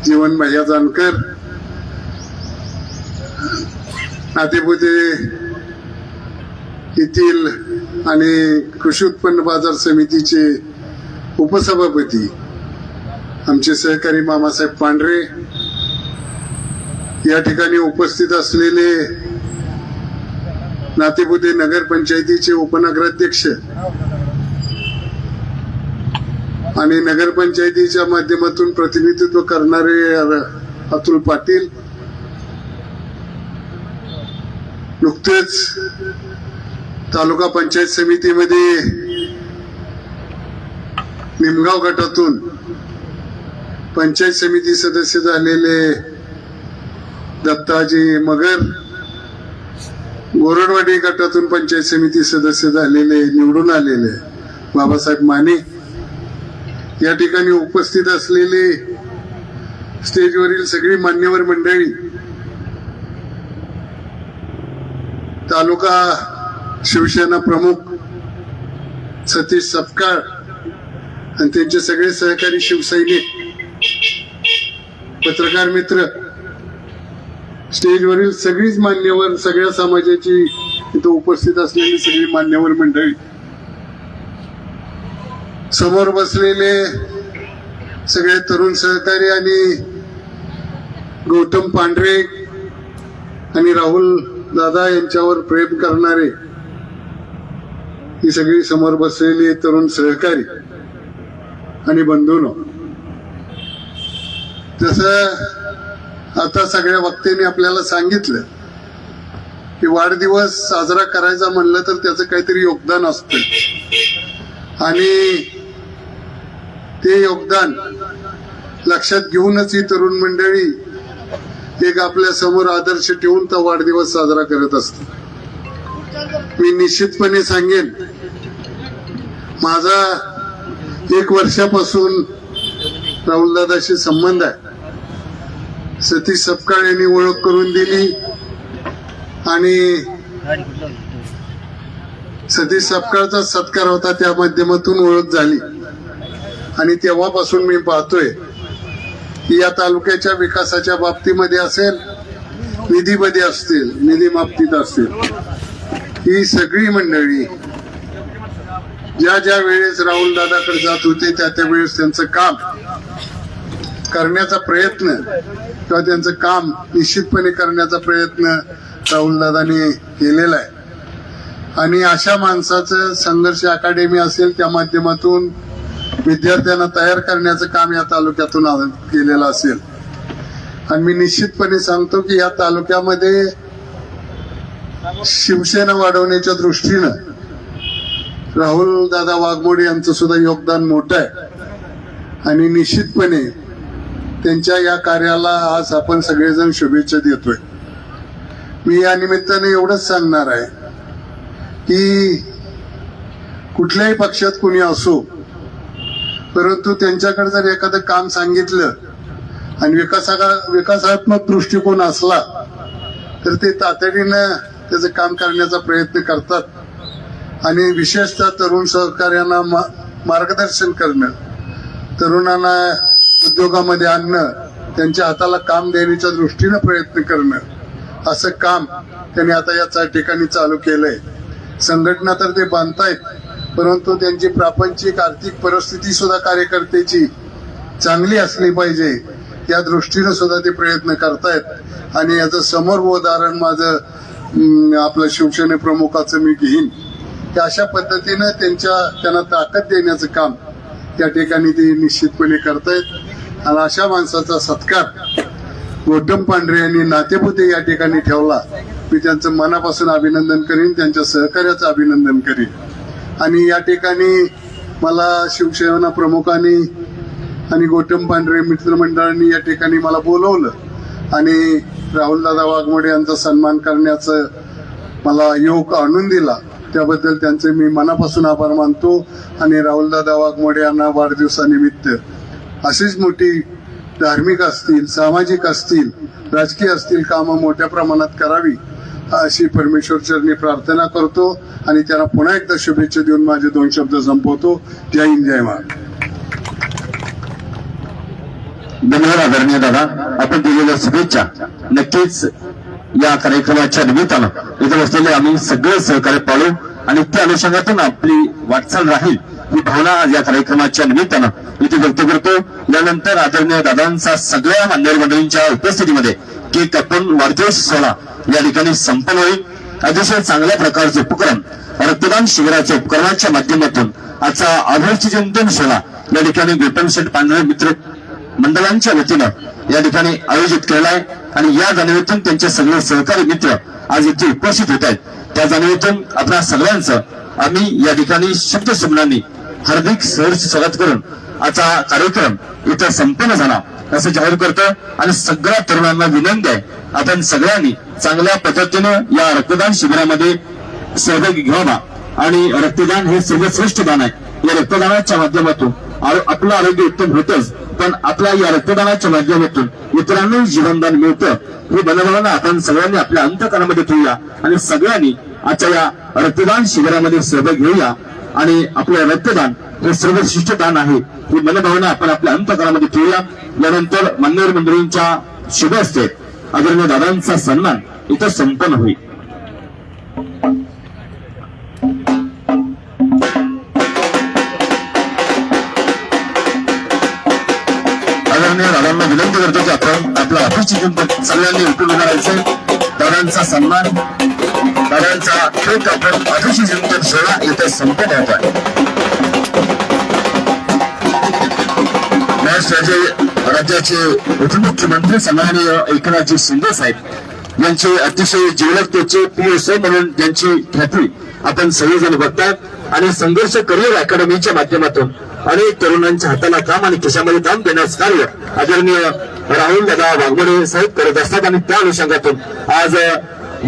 जीवन भैया जानकर, नातेपुते येथील आणि कृषी उत्पन्न बाजार समितीचे उपसभापती आमचे सहकारी मामासाहेब पांढरे, या ठिकाणी उपस्थित असलेले नातेपुते नगरपंचायतीचे उपनगराध्यक्ष आणि नगरपंचायतीच्या माध्यमातून प्रतिनिधित्व करणारे अतुल पाटील, नुकतेच तालुका पंचायत समितीमध्ये निमगाव गटातून पंचायत समिती सदस्य झालेले दत्ताजी मगर, गोरडवाडी गटातून पंचायत समिती सदस्य झालेले निवडून आलेले बाबासाहेब माने, या ठिकाणी उपस्थित असलेले स्टेजवरील सगळी मान्यवर मंडळी, तालुका शिवसेना प्रमुख सतीश सपकाळ आणि त्यांचे सगळे सहकारी शिवसैनिक, पत्रकार मित्र, स्टेजवरील सगळीच मान्यवर, सगळ्या समाजाची इथं उपस्थित असलेली सगळी मान्यवर मंडळी, समोर बसलेले सगळे तरुण सहकारी आणि गौतम पांढरे आणि राहुल दादा यांच्यावर प्रेम करणारे ही सगळी समोर बसलेली तरुण सहकारी आणि बंधूंनो, जसं आता सगळ्या वक्त्यांनी आपल्याला सांगितलं की वाढदिवस साजरा करायचा म्हणलं तर त्याचं काहीतरी योगदान असतं आणि ते योगदान लक्षात घेऊनच ही तरुण मंडळी एक आपल्या समोर आदर्श ठेवून तो वाढदिवस साजरा करत असते. मी निश्चितपणे सांगेन, माझा 1 वर्षापासून राहुलदादाशी संबंध आहे. सतीश सपकाळ यांनी ओळख करून दिली आणि सतीश सपकाळचा सत्कार होता, त्या माध्यमातून ओळख झाली आणि तेव्हापासून मी पाहतोय की या तालुक्याच्या विकासाच्या बाबतीमध्ये असेल, निधीमध्ये असतील, निधी बाबतीत असतील, ही सगळी मंडळी ज्या ज्या वेळेस राहुल दादाकडे जात होते त्या त्या वेळेस त्यांचं काम करण्याचा प्रयत्न किंवा त्यांचं काम निश्चितपणे करण्याचा प्रयत्न राहुल दादांनी केलेला आहे. आणि अशा माणसाचं संघर्ष अकादमी असेल त्या माध्यमातून विद्यार्थ्यांना तयार करण्याचं काम या तालुक्यातून केलेलं असेल. आणि मी निश्चितपणे सांगतो की या तालुक्यामध्ये शिवसेना वाढवण्याच्या दृष्टीनं राहुल दादा वाघमोडे यांचं सुद्धा योगदान मोठं आहे आणि निश्चितपणे त्यांच्या या कार्याला आज आपण सगळेजण शुभेच्छा देतोय. मी या निमित्ताने एवढंच सांगणार आहे की कुठल्याही पक्षात कुणी असो, परंतु त्यांच्याकडे जर एखादं काम सांगितलं आणि विकासात्मक दृष्टिकोन असला तर ते तातडीनं त्याचं काम करण्याचा प्रयत्न करतात आणि विशेषतः तरुण सहकार्यांना मार्गदर्शन करणं, तरुणांना उद्योगामध्ये आणणं, त्यांच्या हाताला काम देण्याच्या दृष्टीनं प्रयत्न करणं, असं काम त्यांनी आता या ठिकाणी चालू केलंय. संघटना तर ते बांधतायत, परंतु त्यांची प्रापंचिक आर्थिक परिस्थिती सुद्धा कार्यकर्त्याची चांगली असली पाहिजे या दृष्टीनं सुद्धा ते प्रयत्न करतायत आणि याचं समोर उदाहरण माझं आपलं शिवसेने प्रमुखाचं मी घेईन की अशा पद्धतीनं त्यांना ताकद देण्याचं काम या ठिकाणी ते निश्चितपणे करतायत आणि अशा माणसाचा सत्कार गौतम पांढरे यांनी नातेपुते या ठिकाणी ठेवला. मी त्यांचं मनापासून अभिनंदन करीन, त्यांच्या सहकार्याचं अभिनंदन करीन. आणि या ठिकाणी मला शिवसेना प्रमुखांनी आणि गौतम पांढरे मित्रमंडळांनी या ठिकाणी मला बोलवलं आणि राहुलदादा वाघमोडे यांचा सन्मान करण्याचं मला योग आणून दिला. त्याबद्दल त्यांचे मी मनापासून आभार मानतो. आणि राहुलदादा वाघमोडे यांना वाढदिवसानिमित्त अशीच मोठी धार्मिक असतील, सामाजिक असतील, राजकीय असतील कामं मोठ्या प्रमाणात करावी अशी परमेश्वरचरणी प्रार्थना करतो आणि त्यांना पुन्हा एकदा शुभेच्छा देऊन माझे 2 शब्द संपवतो. जय हिंद, जय महाराष्ट्र. धन्यवाद आदरणीय दादा, आपण दिलेल्या शुभेच्छा नक्कीच या कार्यक्रमाच्या निमित्तानं इथे बसलेले आम्ही सगळे सहकार्य पाळू आणि त्या अनुषंगातून आपली वाटचाल राहील ही भावना आज या कार्यक्रमाच्या निमित्तानं इथे व्यक्त करतो. यानंतर आदरणीय दादांचा सगळ्या मान्यवर मंडळींच्या उपस्थितीमध्ये केक कापून वाढदिवस सोहळा या ठिकाणी संपन्न होईल. अतिशय चांगल्या प्रकारचे उपक्रम रक्तदान शिबिराच्या उपक्रमाच्या माध्यमातून आजचा आभारची चिंतन सोहळा या ठिकाणी गौतम शेठ पांढरे मित्र मंडळांच्या वतीनं या ठिकाणी आयोजित केला आहे आणि या जाणीवेतून त्यांचे सगळे सहकारी मित्र आज इथे उपस्थित होत आहेत. त्या जाणीवेतून आपल्या सगळ्यांचं आम्ही या ठिकाणी शब्द शब्दांनी हार्दिक सहर्ष स्वागत करून आजचा कार्यक्रम इथं संपन्न झाला असं जाहीर करतो. आणि सगळ्या तरुणांना विनंती आहे, आपण सगळ्यांनी चांगल्या पद्धतीनं या रक्तदान शिबिरामध्ये सहभागी घ्यावा. आणि रक्तदान हे सर्वश्रेष्ठ दान आहे. या रक्तदानाच्या माध्यमातून आपलं आरोग्य उत्तम होतच, पण आपल्या या रक्तदानाच्या माध्यमातून इतरांना जीवनदान मिळतं हे बनवणं आपण सगळ्यांनी आपल्या अंतःकरणामध्ये ठेवूया आणि सगळ्यांनी आजच्या या रक्तदान शिबिरामध्ये सहभाग घेऊया. आणि आपलं रक्तदान हे सर्वश्रेष्ठ दान आहे ही मनभावना आपण आपल्या अंतःकरणामध्ये ठेवूया. यानंतर मान्यवर मंडळींच्या शुभ हस्ते आदरणीय दादांचा सन्मान इथं संपन्न होईल. आदरणीय दादांना विनंती करतो की आपण आपलं ऑफिसची चिंतन सगळ्यांनी उपयोग करायचं. दादांचा सन्मान, दादांचा केक आपण ऑफिसची चिंतन सोहळा इथे संपन्न होत आहे. राज्याचे उपमुख्यमंत्री सन्माननीय एकनाथजी शिंदे साहेब यांचे अतिशय जिवलगतेचे PSI म्हणून त्यांची ख्याती आपण सगळेजण बघतात आणि संघर्ष करिअर अकॅडमीच्या माध्यमातून अनेक तरुणांच्या हाताला काम आणि खिशामध्ये काम देण्याचं कार्य आदरणीय राहुल दादा वाघमोडे साहेब करत असतात. आणि त्या अनुषंगातून आज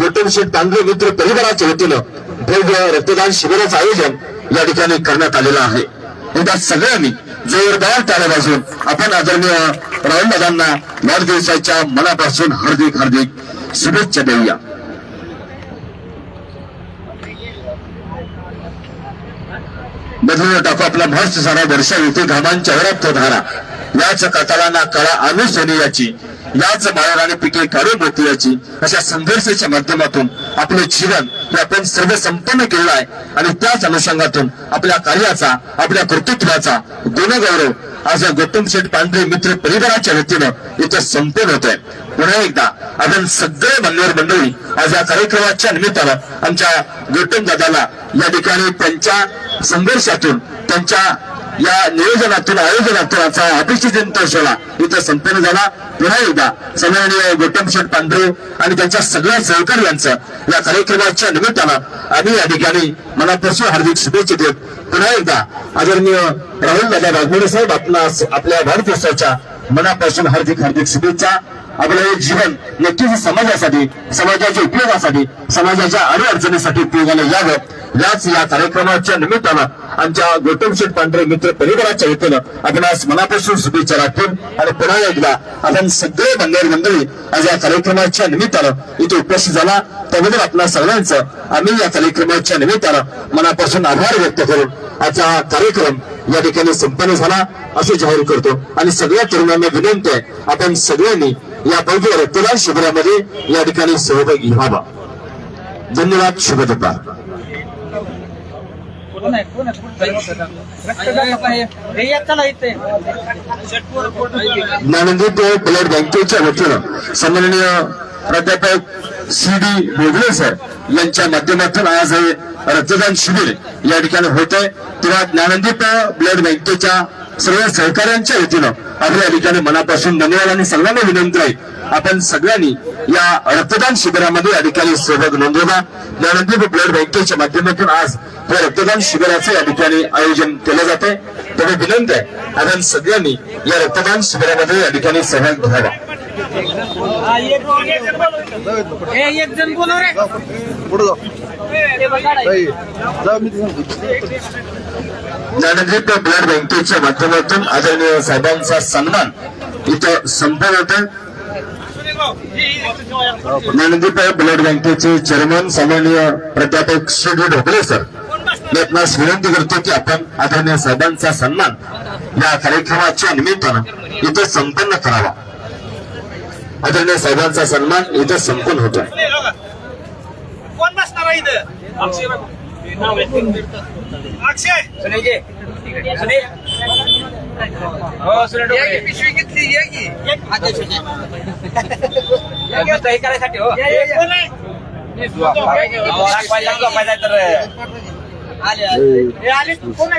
गौतम शेठ पांढरे मित्र परिवाराच्या वतीनं भव्य रक्तदान शिबिराचं आयोजन या ठिकाणी करण्यात आलेलं आहे. त्या सगळ्यांनी जोरदार टाळ्या वाजवून आपण आदरणीय राहुल दादांना वाढदिवसाच्या मनापासून हार्दिक हार्दिक शुभेच्छा देऊया. बदलून टाकू आपला भस्त सारा दर्शविते घामांच्या वरात तो धारा, याच कतालांना कळा आणू सोनियाची, याच माळाने पिके काढून मोतियाची. अशा संघर्षाच्या माध्यमातून आपले जीवन हे आपण सर्व संपन्न केलं आहे आणि त्याच अनुषंगातून आपल्या कार्याचा, आपल्या कर्तृत्वाचा गुणगौरव आज गौतम शेठ पांढरे मित्र परिवाराच्या वतीनं इथं संपन्न होत आहे. पुन्हा एकदा आपण सगळे मान्यवर मंडळी आज या कार्यक्रमाच्या निमित्तानं आमच्या गौतम दादाला या ठिकाणी त्यांच्या संघर्षातून, त्यांच्या या नियोजनातून, आयोजनातून आजचा अपेक्षित चिंतन सोहळा इथं संपन्न झाला. पुन्हा एकदा सन्माननीय गौतम शेठ पांढरे आणि त्यांच्या सगळ्या सहकार्यांचं या कार्यक्रमाच्या निमित्तानं आम्ही या ठिकाणी मनापासून हार्दिक शुभेच्छा देत पुन्हा एकदा आदरणीय राहुल दादा वाघमोडे साहेब आपणास आपल्या वाढदिवसाच्या मनापासून हार्दिक हार्दिक शुभेच्छा. आपलं हे जीवन नक्कीच समाजासाठी, समाजाच्या उपयोगासाठी, समाजाच्या अडीअडचणीसाठी उपयोगाला यावं याच या कार्यक्रमाच्या निमित्तानं आमच्या गौतम शेठ पांढरे मित्र परिवाराच्या वतीनं आपणास मनापासून शुभेच्छा राखून आणि पुन्हा एकदा आपण सगळे मान्यवर मंडळी आज या कार्यक्रमाच्या निमित्तानं इथे उपस्थित झाला त्याबद्दल आपल्या सगळ्यांचं आम्ही या कार्यक्रमाच्या निमित्तानं मनापासून आभार व्यक्त करून आजचा कार्यक्रम या ठिकाणी संपन्न झाला असे जाहीर करतो. आणि सगळ्या तरुणांना विनंती आहे, आपण सगळ्यांनी या भव्य रक्तदान शिबिरामध्ये या ठिकाणी सहभागी व्हावा. धन्यवाद. शुभ दुपार. ज्ञानदीप ब्लड बँकेच्या वतीनं सन्माननीय प्राध्यापक CD भोगले सर यांच्या माध्यमातून आज हे रक्तदान शिबिर या ठिकाणी होत आहे, तेव्हा ज्ञानदीप ब्लड बँकेच्या सर्व सहकाऱ्यांच्या वतीनं आपल्या या ठिकाणी मनापासून धन्यवाद आणि सर्वांना विनंती आहे आपण सगळ्यांनी या रक्तदान शिबिरामध्ये या ठिकाणी सहभाग नोंदवला। ज्ञानदीप ब्लड बँकेच्या माध्यमातून आज या रक्तदान शिबिराचं या ठिकाणी आयोजन केलं जाते, तेव्हा विनंती आहे आपण सगळ्यांनी या रक्तदान शिबिरामध्ये या ठिकाणी सहभाग घ्यावा। ज्ञानदीप ब्लड बँकेच्या माध्यमातून आदरणीय साहेबांचा सन्मान इथं संपन्न होतं। ज्ञानदीप ब्लड बँकेचे चेअरमन सन्माननीय प्राध्यापक CD ढोकले सर, मी आपणास विनंती करतो की आपण आदरणीय साहेबांचा सन्मान या कार्यक्रमाच्या निमित्तानं इथं संपन्न करावा। आदरणीय साहेबांचा सन्मान इथं संपन्न होतोय। कोण बसणार आहे इथं? अक्षय पिशवी घेतली करायसाठी हो आले कोण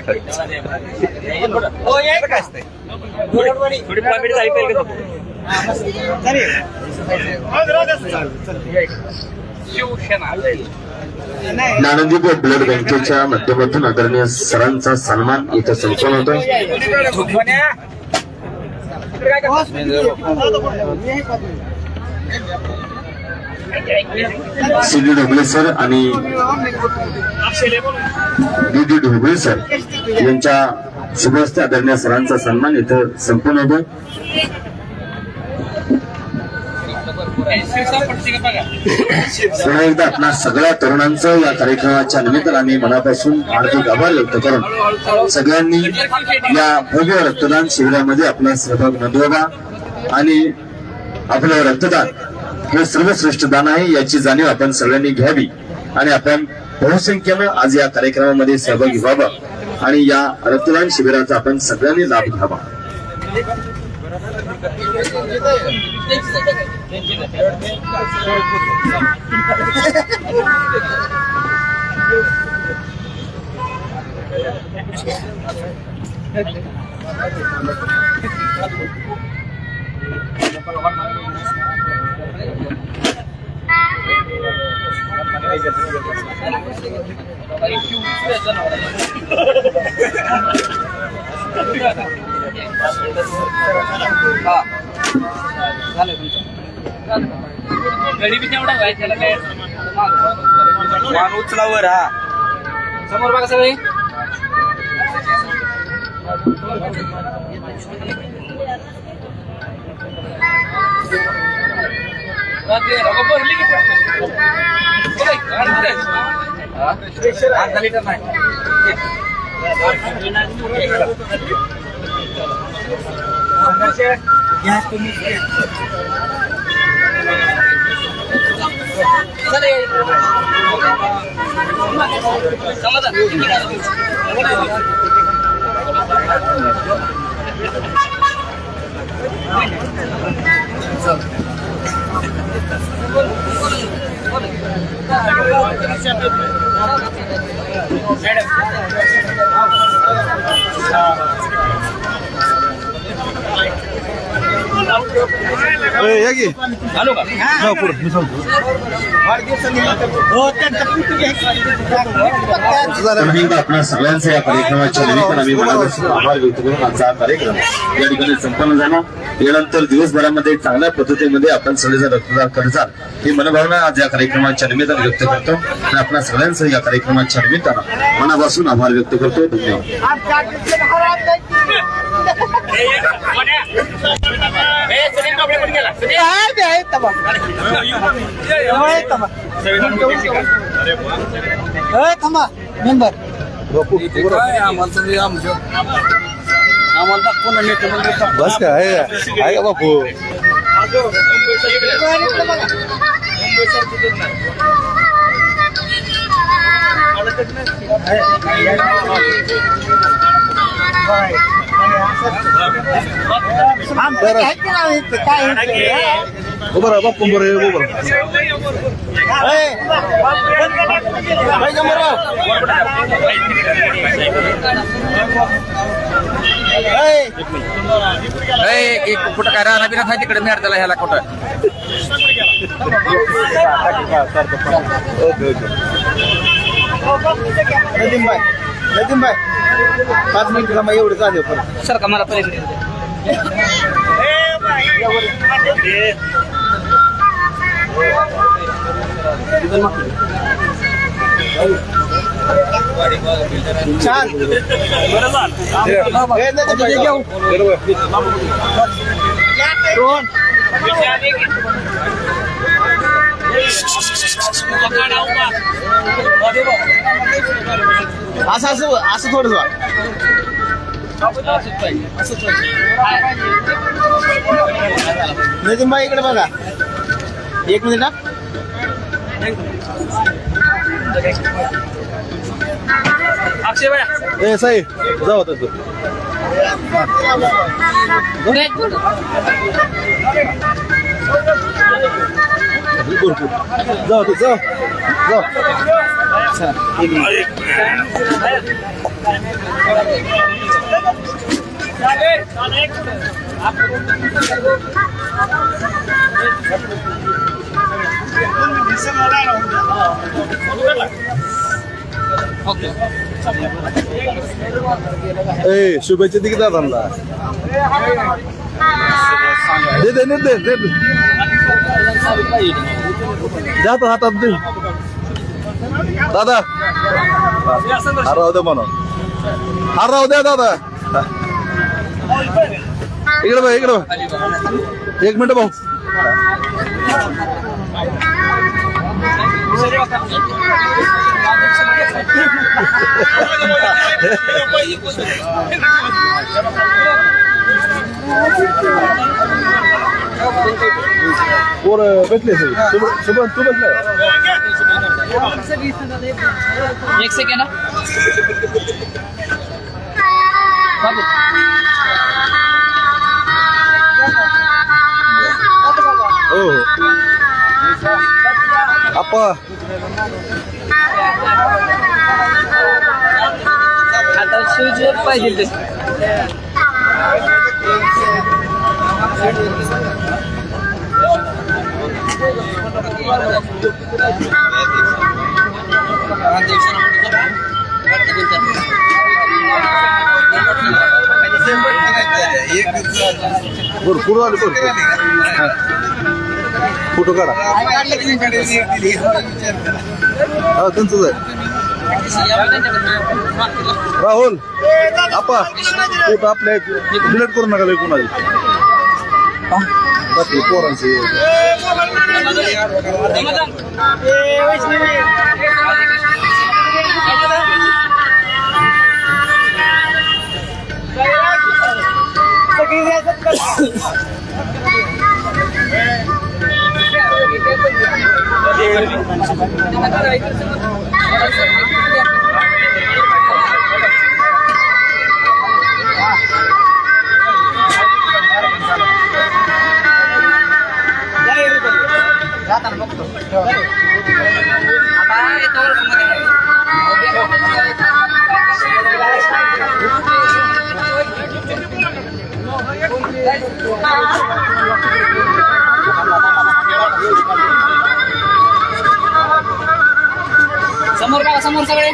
ज्ञानदीप ब्लड बँकेच्या माध्यमातून आदरणीय सरांचा सन्मान इथं संपन्न होतोय। CD ढोबळे सर आणि DD ढोबळे सर यांच्या शुभ हस्ते आदरणीय सरांचा सन्मान इथं संपन्न होतोय। पुन्हा एकदा आपल्या सगळ्या तरुणांचं या कार्यक्रमाच्या निमित्तानं आम्ही मनापासून हार्दिक आभार व्यक्त करून सगळ्यांनी या भव्य रक्तदान शिबिरामध्ये आपला सहभाग नोंदवावा आणि आपलं रक्तदान हे सर्वश्रेष्ठ दान आहे याची जाणीव आपण सगळ्यांनी घ्यावी आणि आपण बहुसंख्येनं आज या कार्यक्रमामध्ये सहभागी व्हावं आणि या रक्तदान शिबिराचा आपण सगळ्यांनी लाभ घ्यावा। उचलावर हा समोर बघा सगळे लिटर नाही आपल्या सगळ्यांचं या कार्यक्रमाच्या निमित्तानं आम्ही मनापासून आभार व्यक्त करून आजचा कार्यक्रम या ठिकाणी संपन्न झाला। यानंतर दिवसभरामध्ये चांगल्या पद्धतीमध्ये आपण सगळेजण रक्तदान करताल ही मनोभावना आज या कार्यक्रमाच्या निमित्तानं व्यक्त करतो आणि आपल्या सगळ्यांचं या कार्यक्रमाच्या निमित्तानं मनापासून आभार व्यक्त करतो। मेंबर बस काय आहे का बापू उभं राहा बाप्पा बरं उभं कुठं काय राहणार बिना तिकडे मिळत त्याला ह्याला कुठं नदीम बाय 5 मिनिट जमा एवढं चालेल परत सर का मला पलीकडे छान असं थोडं नितीन भाई इकडे बघा 1 मिनिट ना अक्षय बाया ए साई जाऊ आता तू जाऊ तू जाऊ ए शुभेच्छा दिली दादांना दे जातो हातात दे दादा हा राहू द्या म्हणून हा राहू द्या दादा इकडे बघ 1 मिनिट भाऊ पोर भेटले शुभम तू भेटला 1 सेकंड बाबू हो आप्पा आता शूज पाहिजे भरपूर आले फोटो काढा हा त्यांचंच आहे राहुल आपा फोटो आपल्या डिलीट करू नका कोणाची बाकी पोरांचे समोर बघा समोर सगळे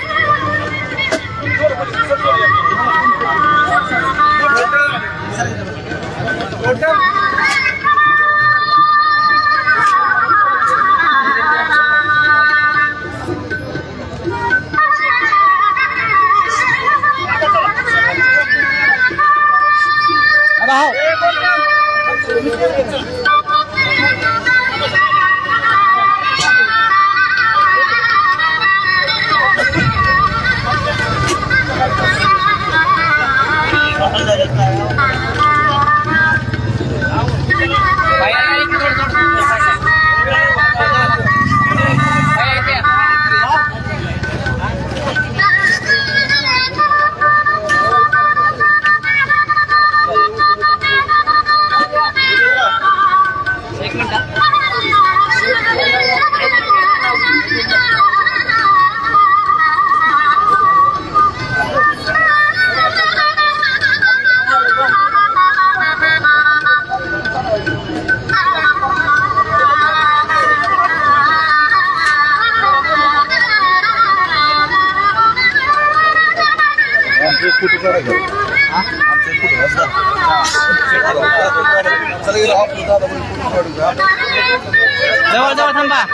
जवळ जवळ थांबा.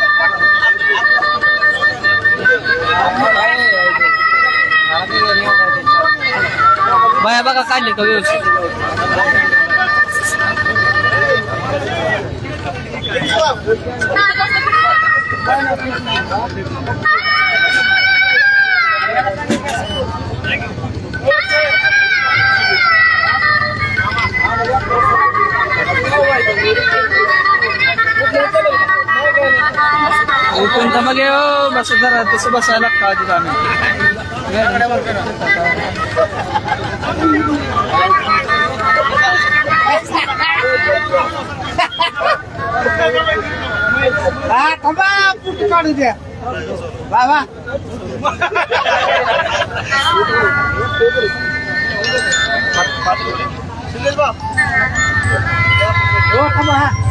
बाया बघा काढले का व्यवस्थित. कोणता मग बस जरा तसं बसायला लागतं आधी काढू द्या बाबा.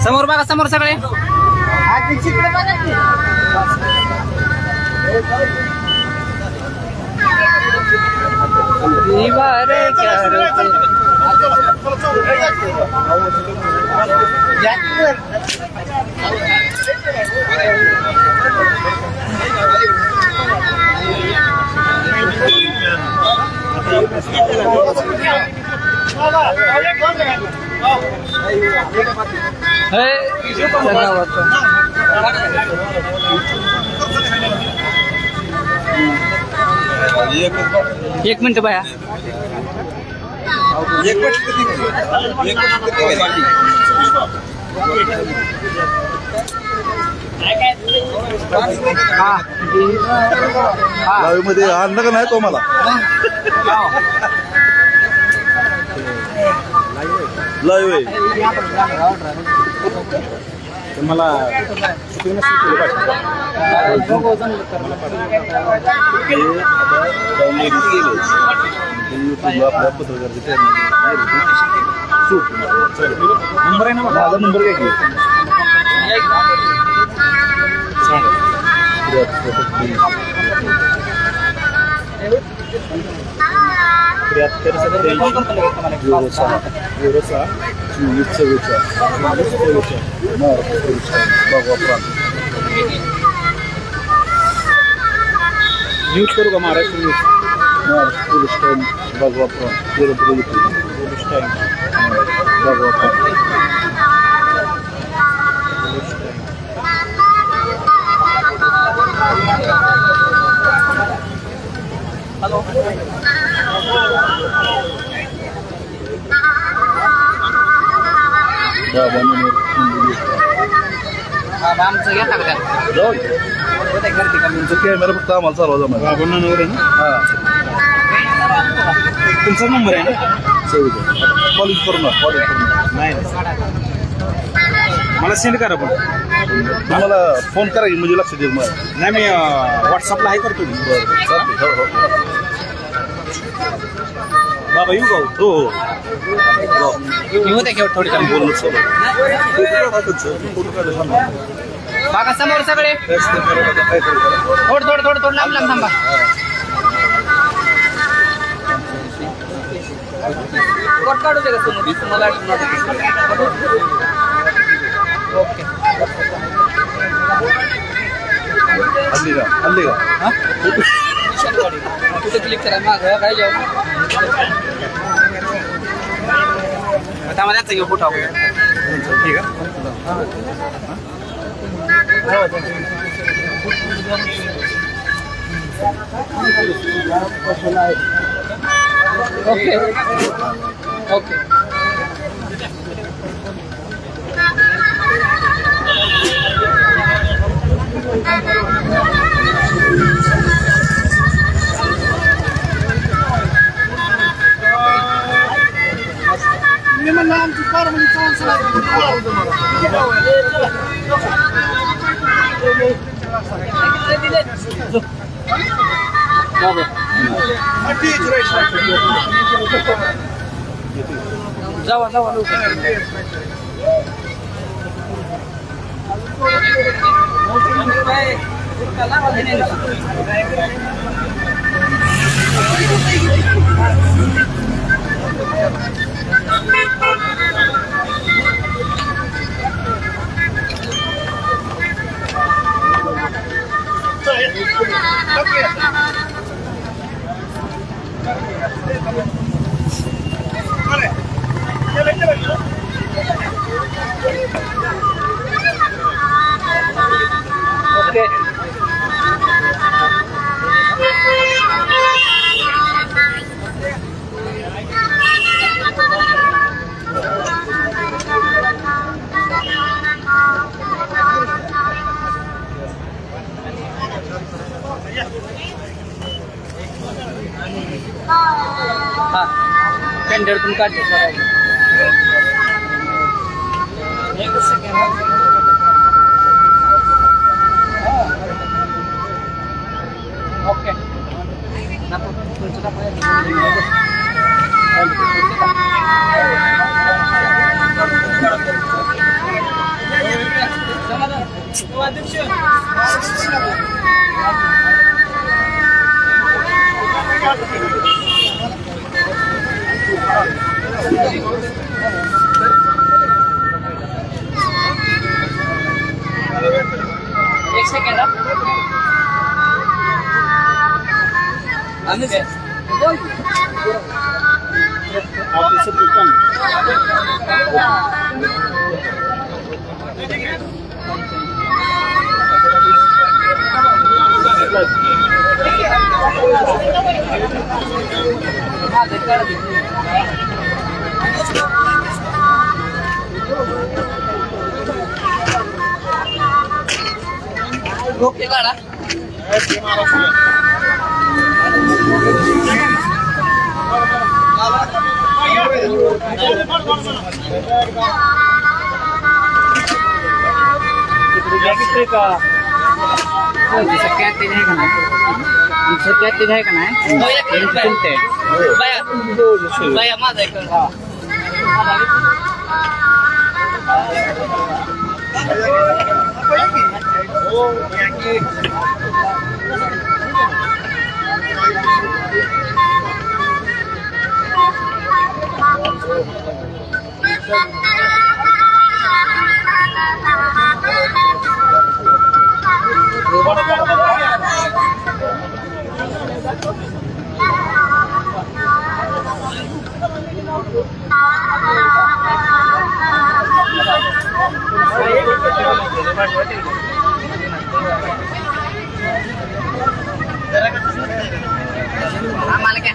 समोर बघा, समोर सगळे. एक मिनिट बाया. मध्ये आणलं का नाही तो मला लाईव्ह आहे मला आपल्या पत्रकार नंबर आहे ना माझा नंबर काय न्यूज करू का Maharashtra news Maharashtra police time भगवा पोलीस टाइम भगवा हॅलो आमचं घेता का कॅमेरा फक्त आम्हाला चालवा जमा तुमचा नंबर आहे ना कॉलेज करू ना नाही मला सेंड करा पण तुम्हाला फोन करा की म्हणजे लक्ष देईल मला नाही मी व्हॉट्सअपला आहे करतो बरं चालते हो बाबा येऊ का हो हो येऊ द्या घेऊ थोडी बोललो बाबा समोर सगळे थोडं लांब थांबा काढू दे का तुम्हाला ओके हल्ली का कुठे क्लिक करा माग काय जाऊ आता मला घेऊ फोटो ठीक आहे ओके ओके जावा हा टेंडरतून काढले ओके एक सेकंड आम्ही ओके काढा सत्याहत्तर आहे का नाही बाया माझा एक आम्हाला काय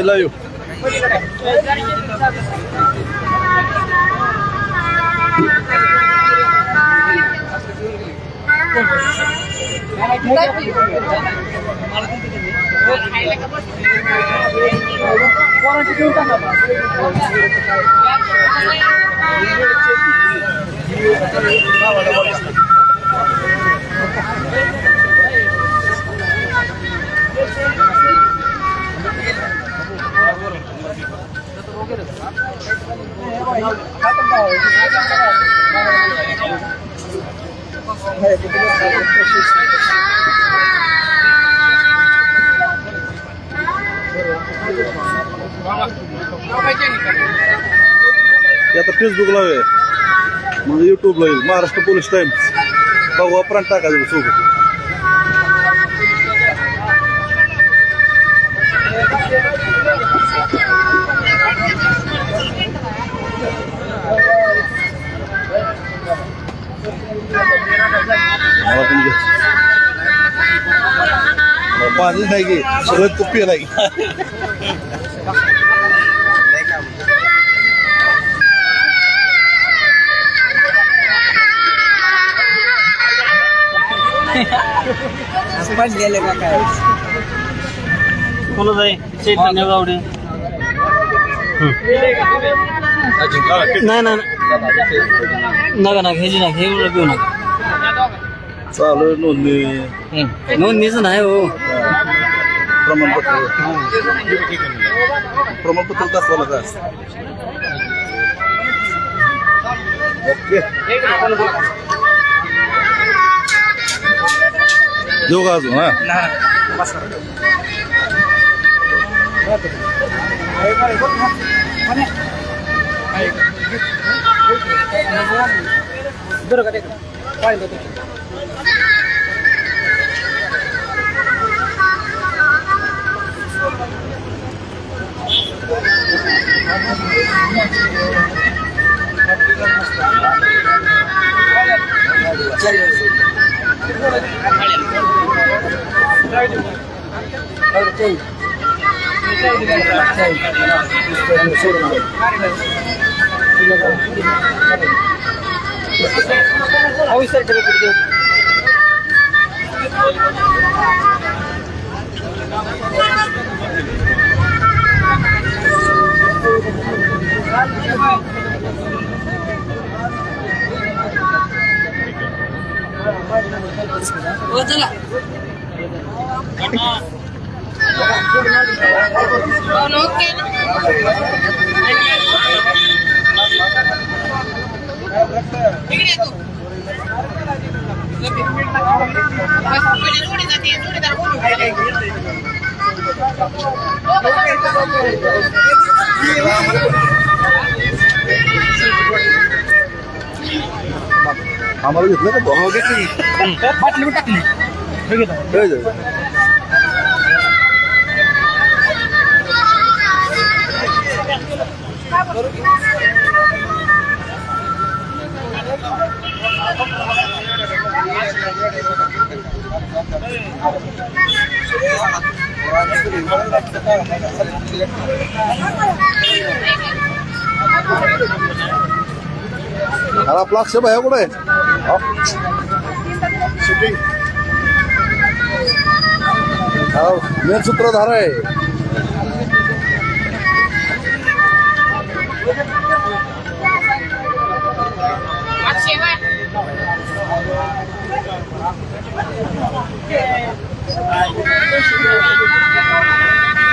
लव यू कोणाची ते आता फेसबुकला आहे, म्हणजे युट्यूबला येईल, महाराष्ट्र पोलीस टाइम्स बघू आपण टाकायचं सोबत. मला पण घे. पाणी नाही घे, सगळं तुप्पी नाही. चैतन्य गावडे नाही नका ना घ्यायची ना हे घेऊ नका. चालू आहे नोंदणी, नोंदणीच नाही हो. प्रमाणपत्र दाखवायला का? ओके, देऊ का अजून? आम्हाला घेतलं का? बाटली टाकली. अरे आपला अक्षय भैया कुठे आहे? मेन सूत्रधार आहे.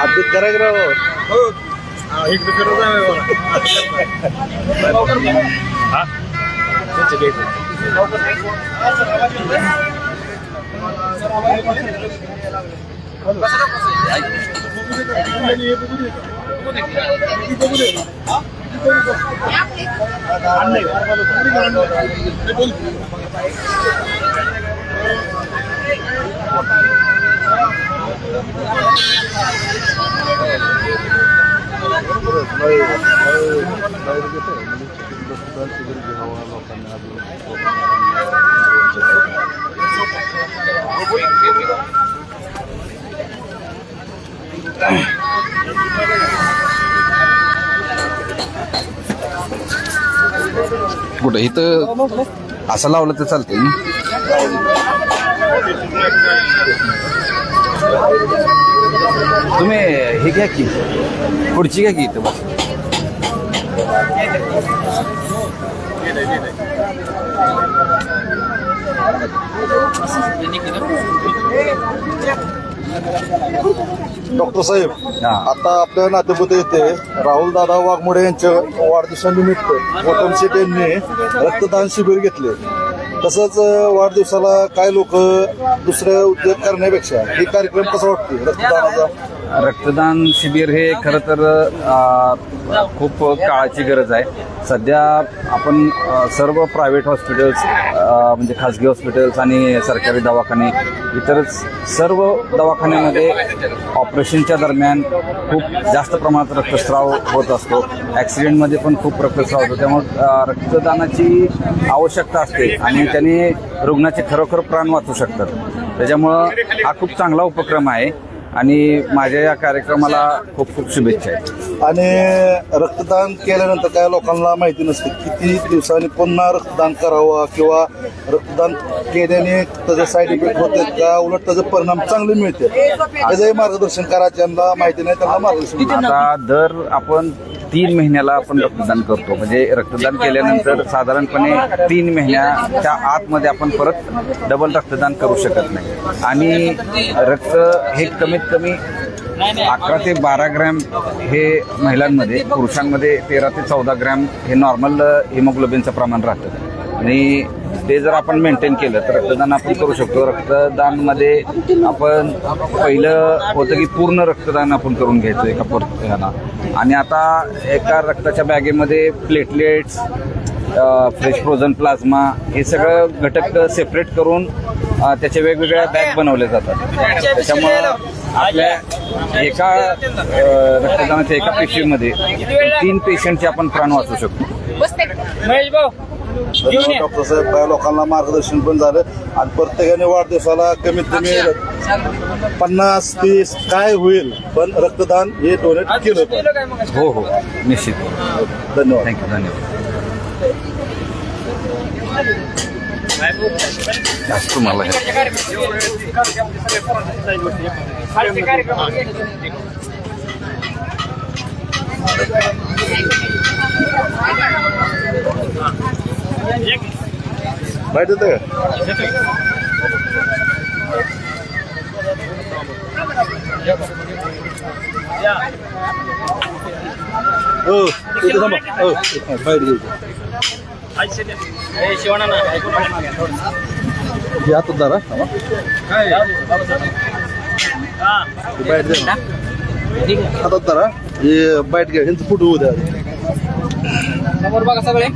अपडेट करायचं राव. कुठं इथं असं लावलं तर चालतंय. तुम्ही हे घ्या की पुढची घ्या की इथं बस. डॉक्टर साहेब, आता आपल्या नातेपुते येथे राहुल दादा वाघमोडे यांच्या वाढदिवसानिमित्त गौतम शेट यांनी रक्तदान शिबिर घेतले. तसंच वाढदिवसाला काय लोक दुसरे उद्योग करण्यापेक्षा हे कार्यक्रम कसा वाटतो रक्तदानाचा? रक्तदान शिबिर हे खरं तर खूप काळाची गरज आहे. सध्या आपण सर्व प्रायव्हेट हॉस्पिटल्स म्हणजे खाजगी हॉस्पिटल्स आणि सरकारी दवाखाने इतर सर्व दवाखान्यामध्ये ऑपरेशनच्या दरम्यान खूप जास्त प्रमाणात रक्तस्राव होत असतो. ॲक्सिडेंटमध्ये पण खूप रक्तस्राव होतो. त्यामुळे रक्तदानाची आवश्यकता असते आणि त्याने रुग्णाचे खरोखर प्राण वाचू शकतात. त्याच्यामुळं हा खूप चांगला उपक्रम आहे आणि माझ्या या कार्यक्रमाला खूप खूप शुभेच्छा आहेत. आणि रक्तदान केल्यानंतर काय लोकांना माहिती नसते किती दिवसांनी पुन्हा रक्तदान करावं किंवा रक्तदान केल्याने त्याचे साईड इफेक्ट होते का, उलट त्याचे परिणाम चांगले मिळते. त्याचंही मार्गदर्शन करा. ज्यांना माहिती नाही त्यांना मार्गदर्शन. आता दर आपण 3 महिन्याला आपण रक्तदान करतो. म्हणजे रक्तदान केल्यानंतर साधारणपणे 3 महिन्याच्या आतमध्ये आपण परत डबल रक्तदान करू शकत नाही. आणि रक्त हे कमीत कमी 11 ते 12 ग्रॅम हे महिलांमध्ये, पुरुषांमध्ये 13 ते 14 ग्रॅम हे नॉर्मल हिमोग्लोबिनचं प्रमाण राहतं. आणि ते जर आपण मेंटेन केलं तर रक्तदान आपण करू शकतो. रक्तदानमध्ये आपण पहिलं होतं की पूर्ण रक्तदान आपण करून घ्यायचं एका ह्याला. आणि आता एका रक्ताच्या बॅगेमध्ये प्लेटलेट्स, फ्रेश फ्रोझन प्लाझ्मा हे सगळं घटक सेपरेट करून त्याचे वेगवेगळ्या बॅग बनवले जातात. त्याच्यामुळं आपल्या एका रक्तदानाच्या एका पेशीमध्ये 3 पेशंटचे आपण प्राण वाचू शकतो. डॉक्टर साहेब, काय लोकांना मार्गदर्शन पण झालं आणि प्रत्येकाने वाढदिवसाला कमीत कमी 50-30 काय होईल पण रक्तदान हे डोनेट केलं पाहिजे. हो, निश्चित. धन्यवाद. थँक्यू. धन्यवाद. तुम्हाला माहिती होतं का? हो, इथे थांबा. हो, बाहेर घेऊ. हे हातात धरा. बाईट द्या ना. हातात धरा. हे बाईट घ्या. ह्यांचं फोटो होऊ द्या. समोर बघा सगळे.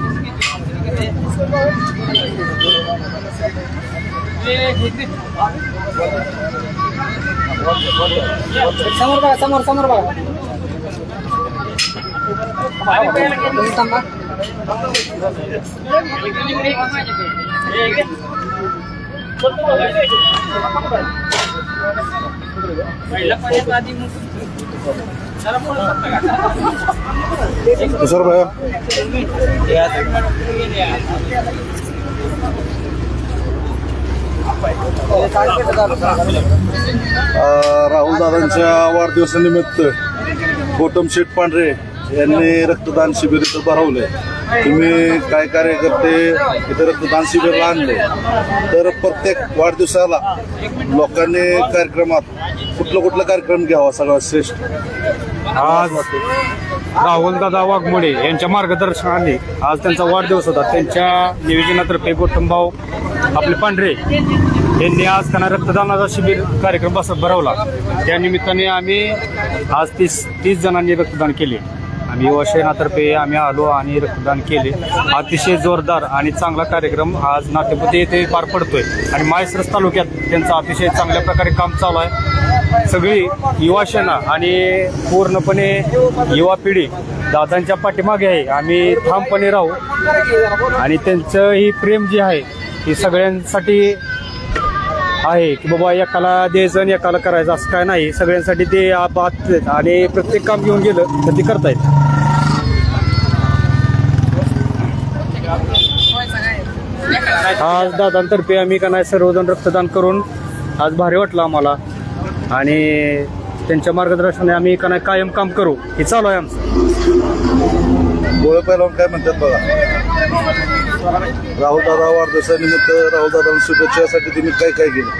समोर बघा, समोर बघा. सर भैया राहुल दादांच्या वाढदिवसानिमित्त गौतम शेट पांढरे यांनी रक्तदान शिबिर इथं भरवलंय. तुम्ही काय कार्यकर्ते इथं रक्तदान शिबिरला आणले तर प्रत्येक वाढदिवसाला लोकांनी कार्यक्रमात कुठला कार्यक्रम घ्यावा सगळ्यात श्रेष्ठ? आज राहुल दादा वाघमोडे यांच्या मार्गदर्शनाने आज त्यांचा वाढदिवस होता. त्यांच्या नियोजनातर्फे गौतमभाऊ आपले पांढरे यांनी आज त्यांना रक्तदानाचा शिबिर कार्यक्रम भरवला. त्या निमित्ताने आम्ही आज 30 जणांनी रक्तदान केले. आम्ही युवा सेनातर्फे आम्ही आलो आणि रक्तदान केले. अतिशय जोरदार आणि चांगला कार्यक्रम आज नातेपुते येथे पार पडतोय आणि माळशिरस तालुक्यात त्यांचं अतिशय चांगल्या प्रकारे काम चालू आहे. सगळी युवा सेना आणि पूर्णपणे युवा पिढी दादांच्या पाठीमागे आहे. आम्ही ठामपणे राहू आणि त्यांचं ही प्रेम जे आहे हे सगळ्यांसाठी आहे की बाबा एकाला द्यायचं आणि एकाला करायचं असं काय नाही. सगळ्यांसाठी ते आणि प्रत्येक काम घेऊन गेलं तर ते करतायत. आज दादांतर्फे आम्ही का नाही सर्वजण रक्तदान करून आज भारी वाटलं आम्हाला आणि त्यांच्या मार्गदर्शनाने आम्ही का नाही कायम काम करू हे चालू आहे आमचं. गोळे पैलवान काय म्हणतात बघा. राहुल दादा वाढदिवसानिमित्त राहुल दादा शुभेच्छासाठी तुम्ही काय काय केलं?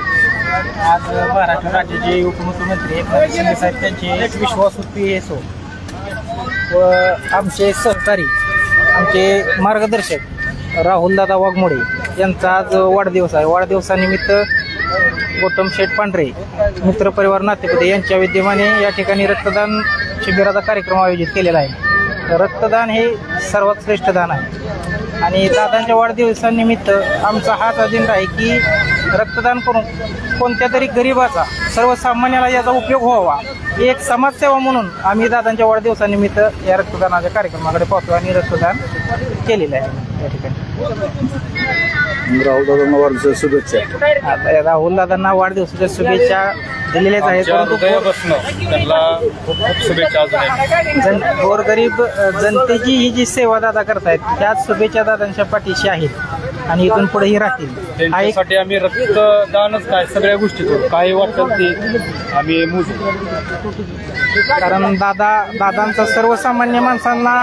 आज महाराष्ट्र राज्याचे उपमुख्यमंत्री एकनाथ शिंदे साहेब त्यांचे एक विश्वासू PSO व आमचे सहकारी आमचे मार्गदर्शक राहुलदादा वाघमोडे यांचा आज वाढदिवस आहे. वाढदिवसानिमित्त गौतम शेठ पांढरे मित्रपरिवार नातेपुते यांच्या विद्यमाने या ठिकाणी रक्तदान शिबिराचा कार्यक्रम आयोजित केलेला आहे. रक्तदान हे सर्वात श्रेष्ठ दान आहे आणि दादांच्या वाढदिवसानिमित्त आमचा हाच अजेंडा आहे की रक्तदान करून कोणत्या तरी गरिबाचा सर्वसामान्याला याचा उपयोग व्हावा. एक समाजसेवा म्हणून आम्ही दादांच्या वाढदिवसानिमित्त या रक्तदानाच्या कार्यक्रमाकडे पाहतो आणि रक्तदान केलेलं आहे या ठिकाणी. राहुल दादांना वाढदिवसाच्या शुभेच्छा. आता राहुल दादांना वाढदिवसाच्या शुभेच्छा दिलेल्याच आहेत, परंतु गोरगरीब जनतेची ही जी सेवा दादा करतायत त्याच शुभेच्छा दादांच्या पाठीशी आहेत आणि इथून पुढेही राहतील. त्यांच्यासाठी आम्ही रक्तदानच काय सगळ्या गोष्टी करू, काही वाटेल ते आम्ही मोजू. कारण दादांचा सर्वसामान्य माणसांना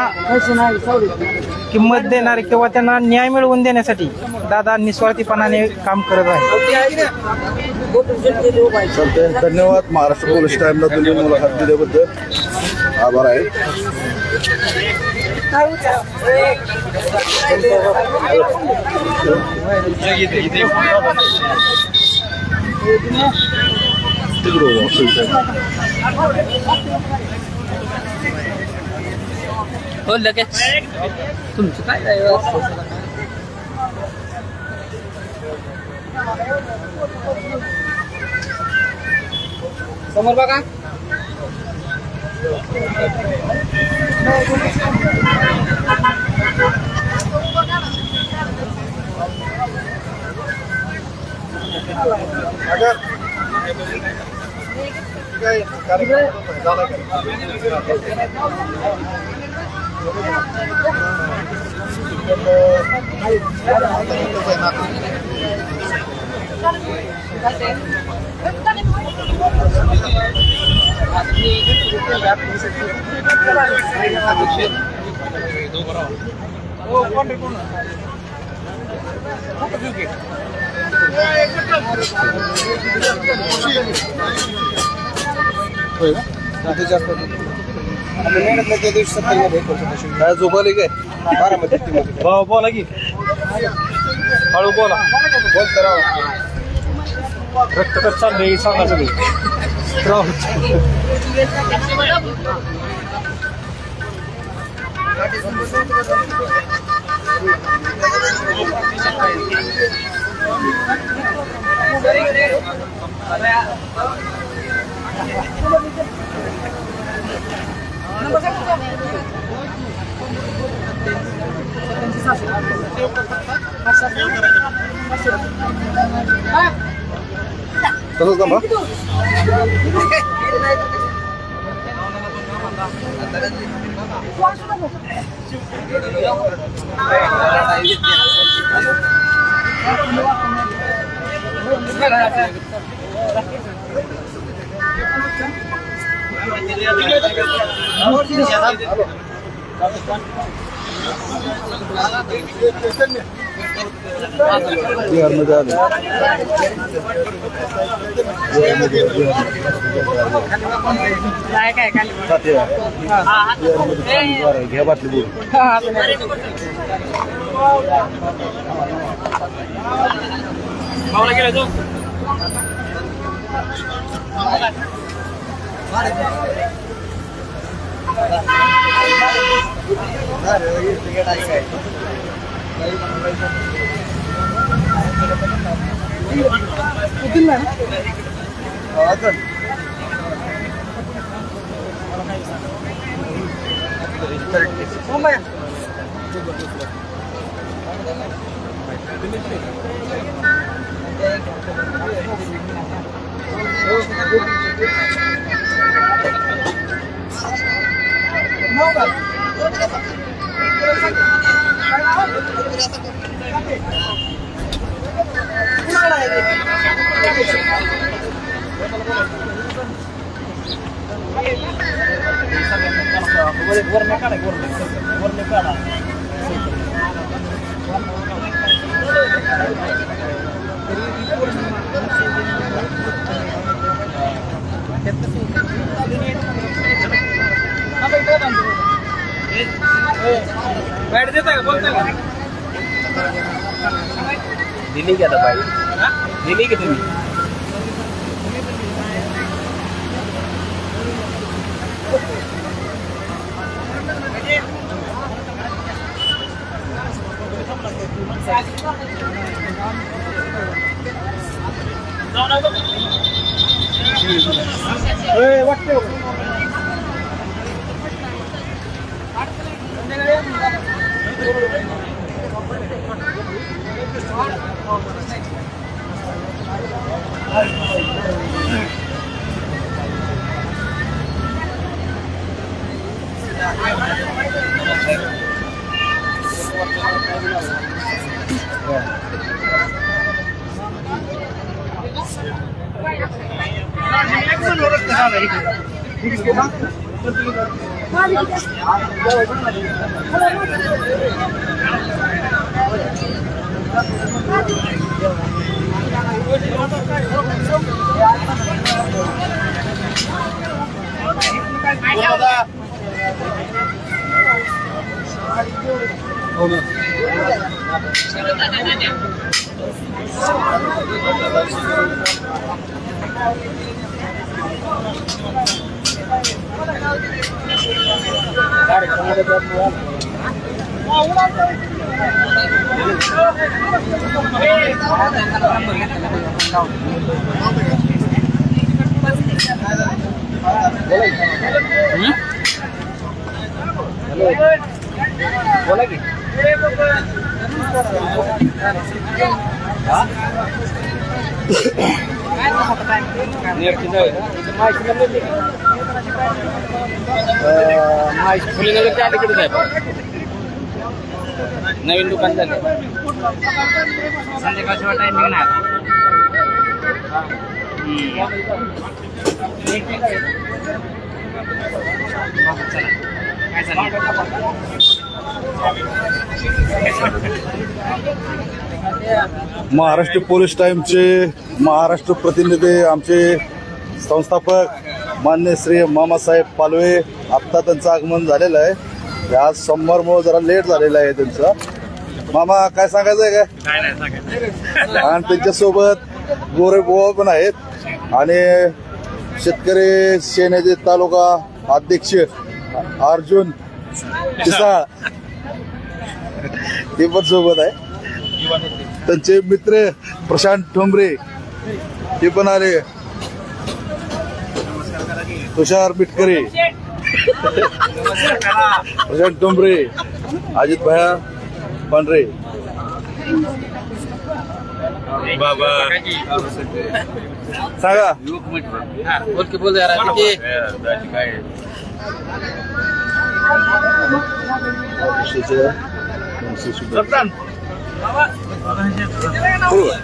किंमत देणारे किंवा त्यांना न्याय मिळवून देण्यासाठी दादा निस्वार्थीपणाने काम करत आहेत. धन्यवाद. महाराष्ट्र पोलीस टाइमला तुम्ही मुलाखत दिल्याबद्दल आभार आहे. हो लगेच तुमचं काय समोर बघा. काय झोपाले काय बोला की हळू बोला. रक्त कसं चाललंय सांगा सगळी. तसंच का बिहारमध्ये आले. घ्या बाटली बोल. वर बॅट देता का बोलता का दिली की आता बाईक दिली की तुम्ही वाटतं बोला की फुलेनगरच्या अलीकडेच आहे नवीन दुकान झालं संध्याकाळच्या टायमिंग नाही महाराष्ट्र पोलीस टाईमचे महाराष्ट्र प्रतिनिधी आमचे संस्थापक मान्य श्री मामासाहेब पालवे, आत्ता त्यांचं आगमन झालेलं आहे. आज सोमवारमुळे जरा लेट झालेलं आहे त्यांचं. मामा काय सांगायचं आहे काय? आणि त्यांच्यासोबत गोरे बुवा पण आहेत आणि शेतकरी सेनेचे तालुका अध्यक्ष अर्जुन पिसाळ ते पण सोबत आहे. त्यांचे मित्र प्रशांत ठोंबरे ते पण आले. तुषार मिटकरे, प्रशांत ठोंबरे, अजित भैया पांढरे, सांगा बोल यार बरोबर.